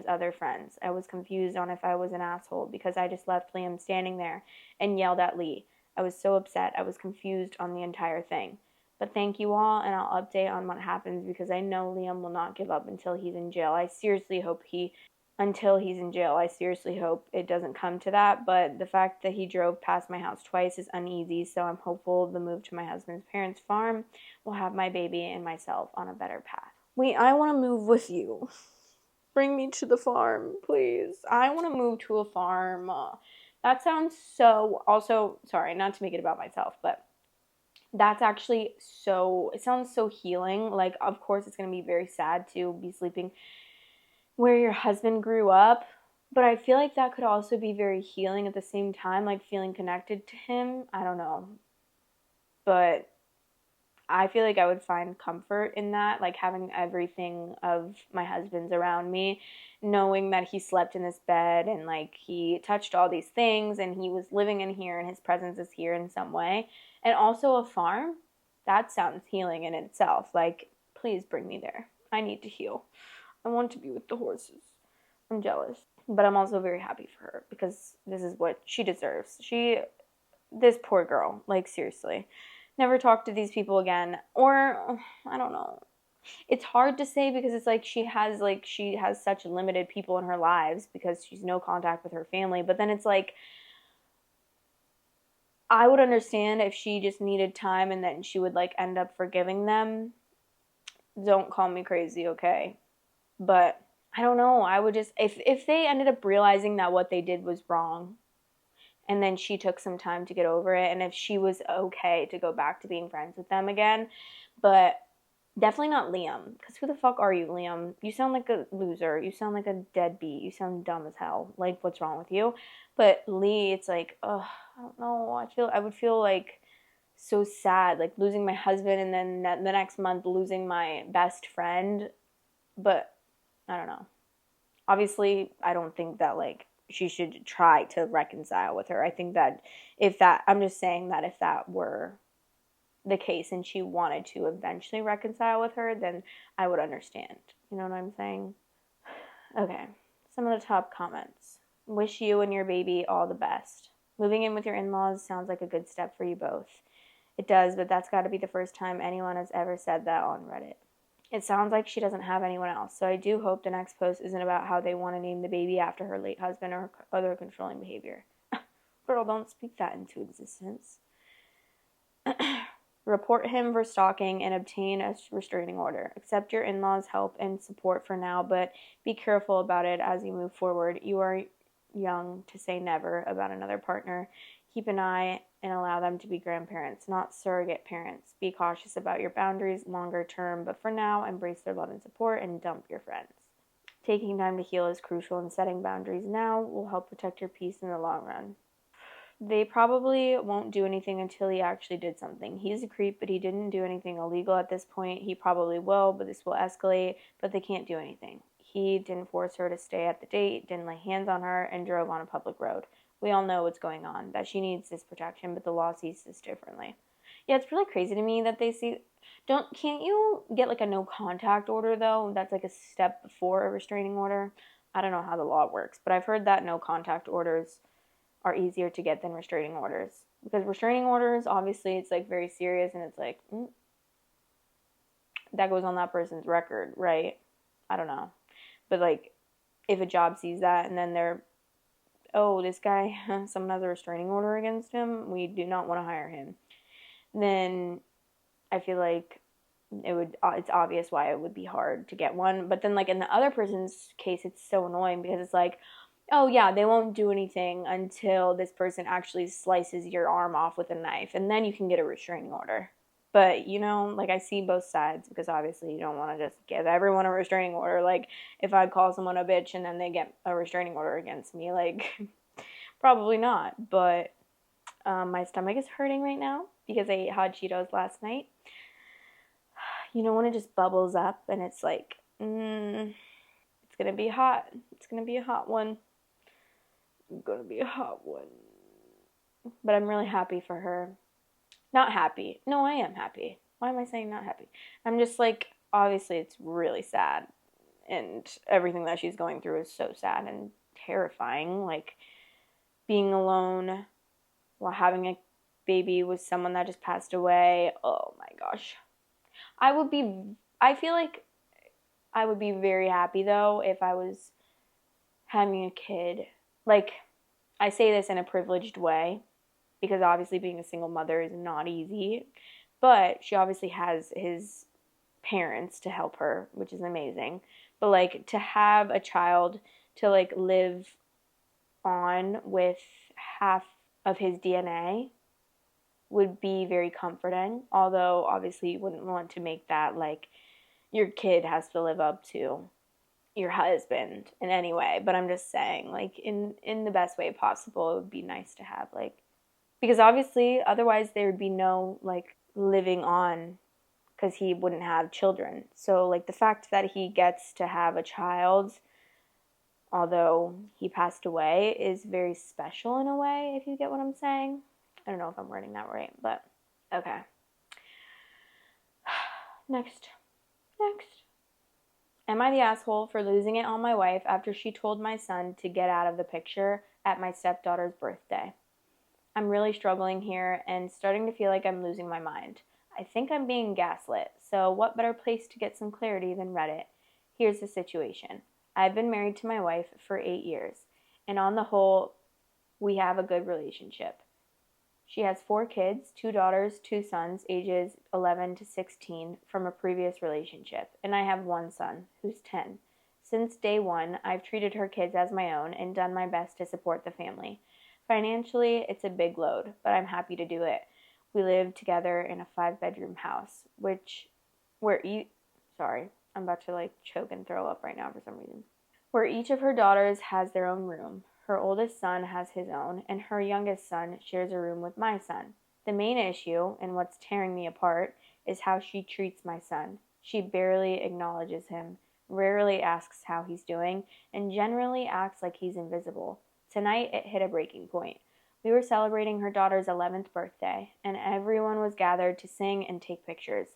other friends. I was confused on if I was an asshole because I just left Liam standing there and yelled at Lee. I was so upset. I was confused on the entire thing. But thank you all, and I'll update on what happens because I know Liam will not give up until he's in jail. I seriously hope it doesn't come to that, but the fact that he drove past my house twice is uneasy, so I'm hopeful the move to my husband's parents' farm will have my baby and myself on a better path. Wait, I want to move with you. Bring me to the farm, please. I want to move to a farm. That sounds so, also, sorry, not to make it about myself, but that's actually so, it sounds so healing. Like, of course, it's going to be very sad to be sleeping where your husband grew up, but I feel like that could also be very healing at the same time, like feeling connected to him. I don't know. But I feel like I would find comfort in that, like having everything of my husband's around me, knowing that he slept in this bed and like he touched all these things and he was living in here and his presence is here in some way. And also a farm, that sounds healing in itself. Like, please bring me there. I need to heal. I want to be with the horses. I'm jealous. But I'm also very happy for her because this is what she deserves. This poor girl, like seriously, never talk to these people again. Or, I don't know. It's hard to say because it's like she has such limited people in her lives because she's no contact with her family. But then it's like, I would understand if she just needed time and then she would like end up forgiving them. Don't call me crazy, okay? But I don't know. I would just, if they ended up realizing that what they did was wrong and then she took some time to get over it and if she was okay to go back to being friends with them again, but Definitely not Liam, because who the fuck are you, Liam? You sound like a loser. You sound like a deadbeat. You sound dumb as hell. Like, what's wrong with you? But Lee, it's like, ugh, I don't know. I would feel like so sad, like losing my husband and then the next month losing my best friend. But I don't know. Obviously, I don't think that like she should try to reconcile with her. I think that I'm just saying that if that were the case and she wanted to eventually reconcile with her, then I would understand. You know what I'm saying? Okay, some of the top comments. Wish you and your baby all the best. Moving in with your in-laws sounds like a good step for you both. It does, but that's got to be the first time anyone has ever said that on Reddit. It sounds like she doesn't have anyone else, so I do hope the next post isn't about how they want to name the baby after her late husband or other controlling behavior. Girl, don't speak that into existence. Report him for stalking and obtain a restraining order. Accept your in-laws' help and support for now, but be careful about it as you move forward. You are young to say never about another partner. Keep an eye and allow them to be grandparents, not surrogate parents. Be cautious about your boundaries longer term, but for now, embrace their love and support and dump your friends. Taking time to heal is crucial, and setting boundaries now will help protect your peace in the long run. They probably won't do anything until he actually did something. He's a creep, but he didn't do anything illegal at this point. He probably will, but this will escalate, but they can't do anything. He didn't force her to stay at the date, didn't lay hands on her, and drove on a public road. We all know what's going on, that she needs this protection, but the law sees this differently. Yeah, it's really crazy to me that they see... Can't you get like a no contact order though? That's like a step before a restraining order. I don't know how the law works, but I've heard that no contact orders are easier to get than restraining orders. Because restraining orders, obviously, it's like very serious and it's like, that goes on that person's record, right? I don't know. But like, if a job sees that and then they're, oh, this guy, someone has a restraining order against him, we do not want to hire him, then I feel like it's obvious why it would be hard to get one. But then like in the other person's case, it's so annoying because it's like, oh yeah, they won't do anything until this person actually slices your arm off with a knife, and then you can get a restraining order. But, you know, like I see both sides because obviously you don't want to just give everyone a restraining order. Like if I call someone a bitch and then they get a restraining order against me, like probably not. But my stomach is hurting right now because I ate hot Cheetos last night. You know when it just bubbles up and it's like, it's going to be hot. It's going to be a hot one. Gonna be a hot one. But I'm really happy for her. Not happy. No, I am happy. Why am I saying not happy? I'm just like, obviously it's really sad. And everything that she's going through is so sad and terrifying. Like, being alone while having a baby with someone that just passed away. Oh my gosh. I feel like I would be very happy though if I was having a kid. Like, I say this in a privileged way because obviously being a single mother is not easy, but she obviously has his parents to help her, which is amazing. But like to have a child to like live on with half of his DNA would be very comforting, although obviously you wouldn't want to make that like your kid has to live up to your husband in any way. But I'm just saying, like, in the best way possible, it would be nice to have, like, because obviously otherwise there would be no like living on because he wouldn't have children. So like the fact that he gets to have a child although he passed away is very special in a way, if you get what I'm saying. I don't know if I'm wording that right, but okay. Next. Am I the asshole for losing it on my wife after she told my son to get out of the picture at my stepdaughter's birthday? I'm really struggling here and starting to feel like I'm losing my mind. I think I'm being gaslit, so what better place to get some clarity than Reddit? Here's the situation. I've been married to my wife for 8 years, and on the whole, we have a good relationship. She has 4 kids, 2 daughters, 2 sons, ages 11 to 16 from a previous relationship, and I have 1 son, who's 10. Since day one, I've treated her kids as my own and done my best to support the family. Financially, it's a big load, but I'm happy to do it. We live together in a 5-bedroom house, which where sorry, I'm about to like choke and throw up right now for some reason. Where each of her daughters has their own room. Her oldest son has his own, and her youngest son shares a room with my son. The main issue, and what's tearing me apart, is how she treats my son. She barely acknowledges him, rarely asks how he's doing, and generally acts like he's invisible. Tonight it hit a breaking point. We were celebrating her daughter's 11th birthday, and everyone was gathered to sing and take pictures.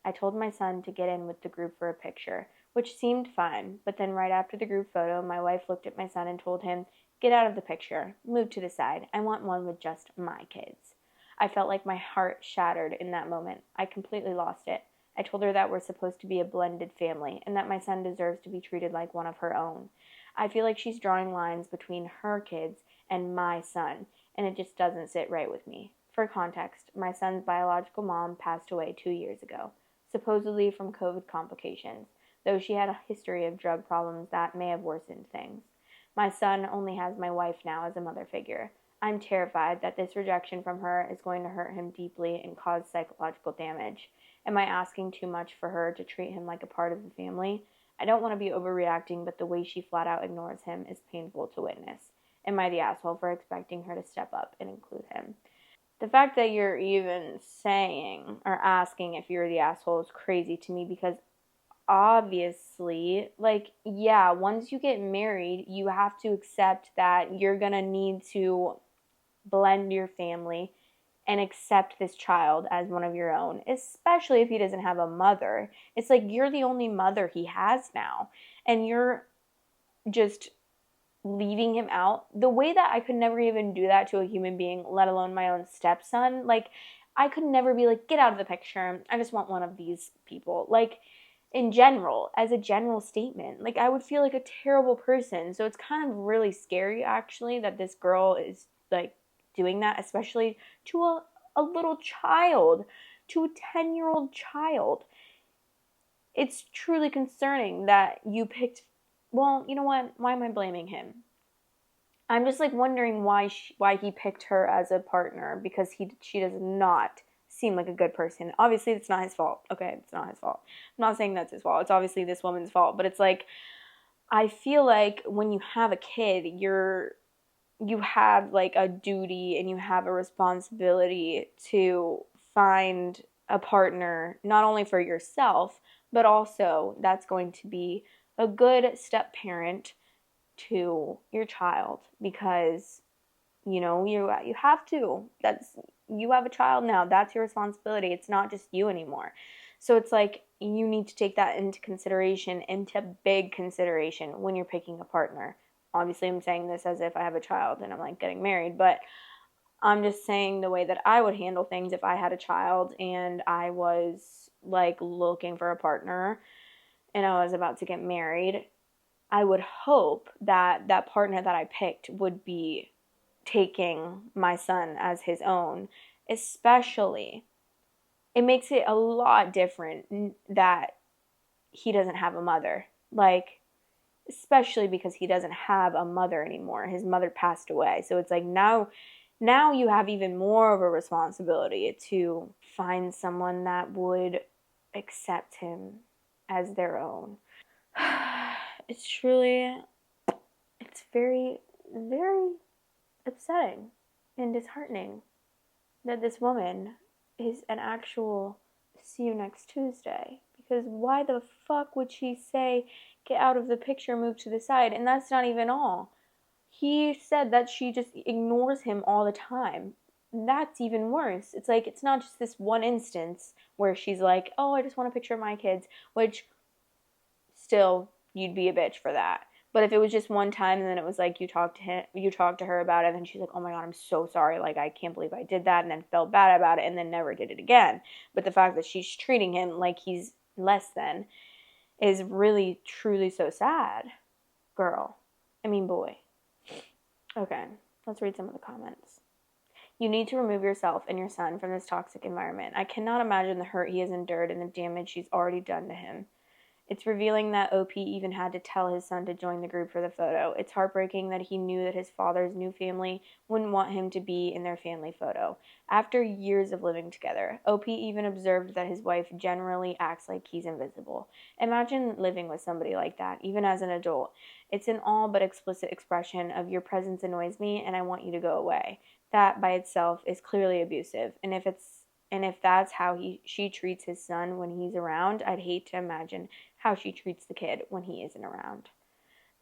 I told my son to get in with the group for a picture, which seemed fine, but then right after the group photo, my wife looked at my son and told him, "Get out of the picture. Move to the side. I want one with just my kids." I felt like my heart shattered in that moment. I completely lost it. I told her that we're supposed to be a blended family and that my son deserves to be treated like one of her own. I feel like she's drawing lines between her kids and my son, and it just doesn't sit right with me. For context, my son's biological mom passed away 2 years ago, supposedly from COVID complications, though she had a history of drug problems that may have worsened things. My son only has my wife now as a mother figure. I'm terrified that this rejection from her is going to hurt him deeply and cause psychological damage. Am I asking too much for her to treat him like a part of the family? I don't want to be overreacting, but the way she flat out ignores him is painful to witness. Am I the asshole for expecting her to step up and include him? The fact that you're even saying or asking if you're the asshole is crazy to me because obviously, like, yeah, once you get married, you have to accept that you're gonna need to blend your family and accept this child as one of your own, especially if he doesn't have a mother. It's like you're the only mother he has now, and you're just leaving him out. The way that I could never even do that to a human being, let alone my own stepson, like, I could never be like, get out of the picture. I just want one of these people. Like, in general, as a general statement, like, I would feel like a terrible person. So it's kind of really scary, actually, that this girl is like doing that, especially to a little child, to a 10-year-old child. It's truly concerning that you picked, well, you know what? Why am I blaming him? I'm just like wondering why he picked her as a partner, because she does not seem like a good person. Obviously, it's not his fault. Okay, it's not his fault. I'm not saying that's his fault. It's obviously this woman's fault, but it's like I feel like when you have a kid, you have like a duty and you have a responsibility to find a partner, not only for yourself, but also that's going to be a good step parent to your child, because you have to. That's, you have a child now. That's your responsibility. It's not just you anymore. So it's like you need to take that into big consideration when you're picking a partner. Obviously, I'm saying this as if I have a child and I'm like getting married, but I'm just saying the way that I would handle things if I had a child and I was like looking for a partner and I was about to get married. I would hope that that partner that I picked would be taking my son as his own, especially. It makes it a lot different that he doesn't have a mother. Like, especially because he doesn't have a mother anymore. His mother passed away. So it's like now you have even more of a responsibility to find someone that would accept him as their own. It's truly, it's very, very upsetting and disheartening that this woman is an actual see you next Tuesday. Because why the fuck would she say, get out of the picture, move to the side? And that's not even all. He said that she just ignores him all the time. That's even worse. It's like, it's not just this one instance where she's like, oh, I just want a picture of my kids, which still, you'd be a bitch for that. But if it was just one time and then it was like you talked to her about it, and then she's like, oh my god, I'm so sorry, like I can't believe I did that, and then felt bad about it and then never did it again. But the fact that she's treating him like he's less than is really truly so sad. Girl. I mean boy. Okay, let's read some of the comments. You need to remove yourself and your son from this toxic environment. I cannot imagine the hurt he has endured and the damage she's already done to him. It's revealing that OP even had to tell his son to join the group for the photo. It's heartbreaking that he knew that his father's new family wouldn't want him to be in their family photo. After years of living together, OP even observed that his wife generally acts like he's invisible. Imagine living with somebody like that, even as an adult. It's an all but explicit expression of your presence annoys me and I want you to go away. That by itself is clearly abusive, and if that's how she treats his son when he's around, I'd hate to imagine how she treats the kid when he isn't around.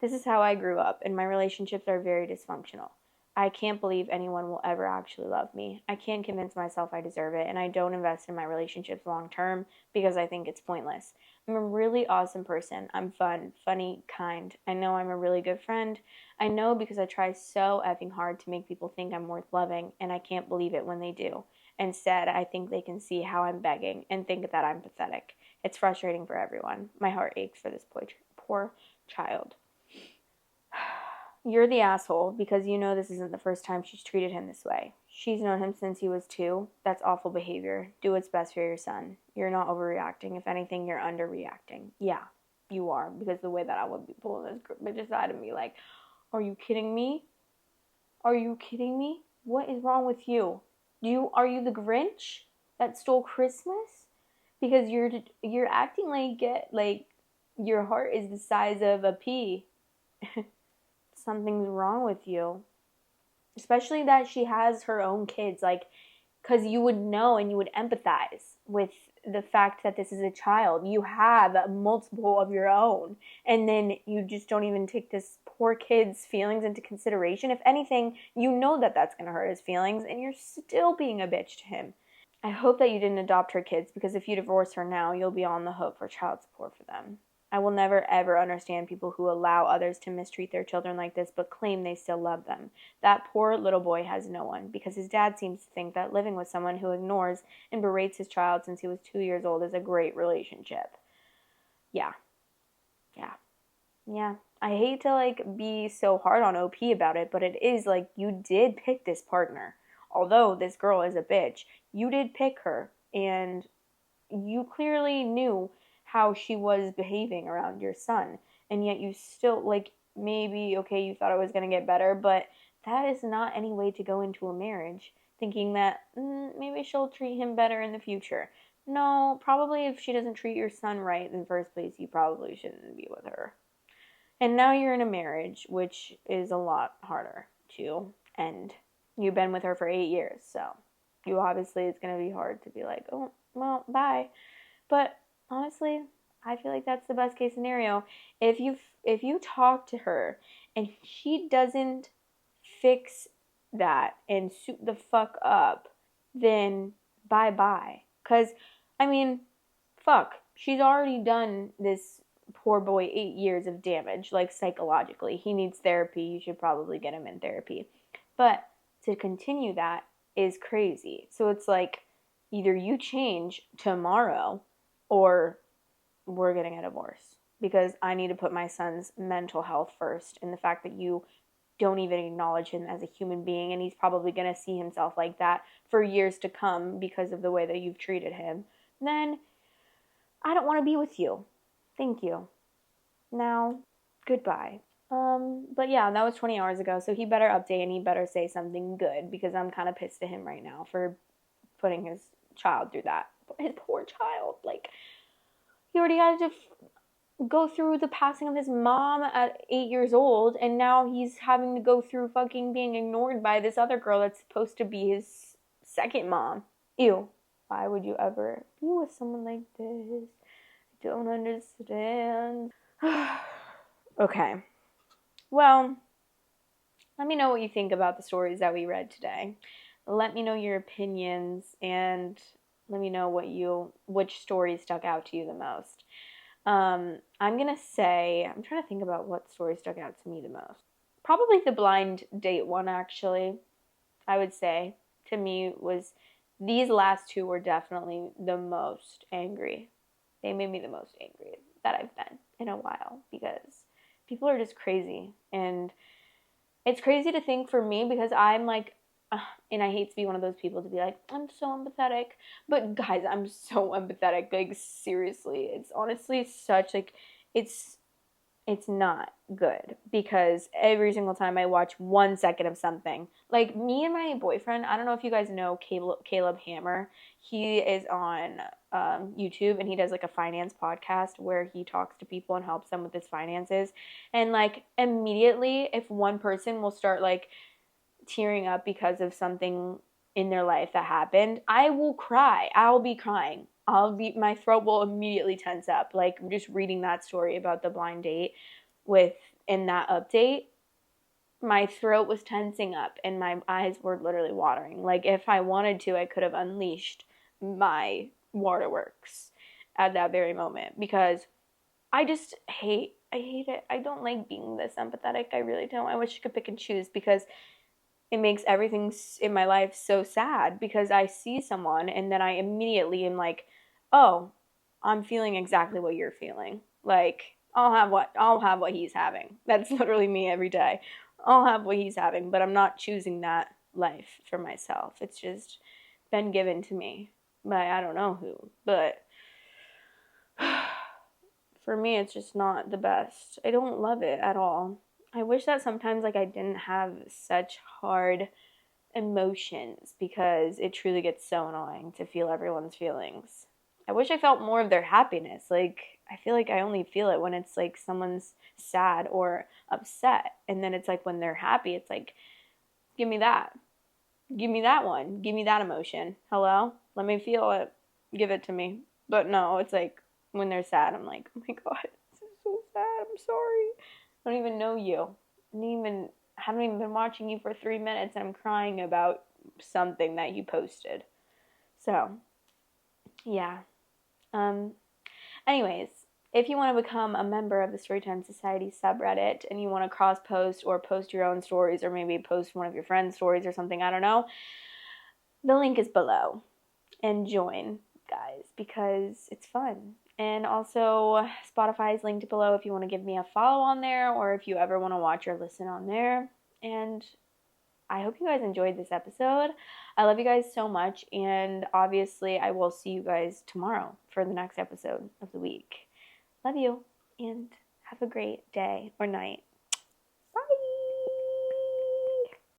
This is how I grew up, and my relationships are very dysfunctional. I can't believe anyone will ever actually love me. I can't convince myself I deserve it, and I don't invest in my relationships long term because I think it's pointless. I'm a really awesome person. I'm fun, funny, kind. I know I'm a really good friend. I know because I try so effing hard to make people think I'm worth loving, and I can't believe it when they do. Instead, I think they can see how I'm begging and think that I'm pathetic. It's frustrating for everyone. My heart aches for this poor child. You're the asshole because you know this isn't the first time she's treated him this way. She's known him since he was 2. That's awful behavior. Do what's best for your son. You're not overreacting. If anything, you're underreacting. Yeah, you are, because the way that I would be pulling this bitch aside and be like, are you kidding me? Are you kidding me? What is wrong with you? Are you the Grinch that stole Christmas? Because you're acting like your heart is the size of a pea. Something's wrong with you. Especially that she has her own kids, like, because you would know and you would empathize with the fact that this is a child. You have multiple of your own, and then you just don't even take this poor kid's feelings into consideration. If anything, you know that that's going to hurt his feelings, and you're still being a bitch to him. I hope that you didn't adopt her kids, because if you divorce her now, you'll be on the hook for child support for them. I will never ever understand people who allow others to mistreat their children like this but claim they still love them. That poor little boy has no one because his dad seems to think that living with someone who ignores and berates his child since he was 2 years old is a great relationship. Yeah. I hate to be so hard on OP about it, but it is you did pick this partner. Although this girl is a bitch, you did pick her, and you clearly knew how she was behaving around your son, and yet you still maybe okay, you thought it was going to get better, but that is not any way to go into a marriage thinking that maybe she'll treat him better in the future. No, probably if she doesn't treat your son right in the first place, you probably shouldn't be with her. And now you're in a marriage, which is a lot harder to end. You've been with her for 8 years, so you obviously it's going to be hard to be like, oh, well, bye. But honestly, I feel like that's the best case scenario. If you talk to her and she doesn't fix that and suit the fuck up, then bye-bye. Because, I mean, fuck. She's already done this poor boy 8 years of damage, psychologically. He needs therapy. You should probably get him in therapy. But to continue that is crazy. So it's either you change tomorrow or we're getting a divorce, because I need to put my son's mental health first, and the fact that you don't even acknowledge him as a human being, and he's probably going to see himself like that for years to come because of the way that you've treated him, then I don't want to be with you. Thank you. Now, goodbye. But yeah, that was 20 hours ago, so he better update and he better say something good, because I'm kind of pissed at him right now for putting his child through that. His poor child. He already had to go through the passing of his mom at 8 years old, and now he's having to go through fucking being ignored by this other girl that's supposed to be his second mom. Ew. Why would you ever be with someone like this? I don't understand. Okay. Well, let me know what you think about the stories that we read today. Let me know your opinions, and let me know which story stuck out to you the most. I'm trying to think about what story stuck out to me the most. Probably the blind date one, actually. I would say, to me, these last 2 were definitely the most angry. They made me the most angry that I've been in a while, because people are just crazy. And it's crazy to think for me, because I'm and I hate to be one of those people to be like, I'm so empathetic, but guys, I'm so empathetic. Like, seriously, it's honestly such, like, it's not good, because every single time I watch 1 second of something, like me and my boyfriend, I don't know if you guys know Caleb Hammer. He is on YouTube, and he does like a finance podcast where he talks to people and helps them with his finances. And like immediately, if one person will start like tearing up because of something in their life that happened, I will cry. I'll be crying. My throat will immediately tense up. Like just reading that story about the blind date in that update, my throat was tensing up and my eyes were literally watering. Like if I wanted to, I could have unleashed my waterworks at that very moment, because I hate it. I don't like being this empathetic. I really don't. I wish I could pick and choose, because it makes everything in my life so sad, because I see someone and then I immediately am like, oh, I'm feeling exactly what you're feeling. Like, I'll have what he's having. That's literally me every day. I'll have what he's having, but I'm not choosing that life for myself. It's just been given to me by I don't know who. But for me, it's just not the best. I don't love it at all. I wish that sometimes like I didn't have such hard emotions, because it truly gets so annoying to feel everyone's feelings. I wish I felt more of their happiness. Like I feel like I only feel it when it's like someone's sad or upset, and then it's like when they're happy, it's like give me that. Give me that one. Give me that emotion. Hello? Let me feel it. Give it to me. But no, it's like when they're sad, I'm like, oh my god, this is so sad. I'm sorry. I don't even know you. I haven't even been watching you for 3 minutes, and I'm crying about something that you posted. So, yeah. Anyways, if you want to become a member of the Storytime Society subreddit and you want to cross post or post your own stories, or maybe post one of your friends' stories or something, I don't know, the link is below. And join, guys, because it's fun. And also, Spotify is linked below if you want to give me a follow on there, or if you ever want to watch or listen on there. And I hope you guys enjoyed this episode. I love you guys so much, and obviously I will see you guys tomorrow for the next episode of the week. Love you, and have a great day or night.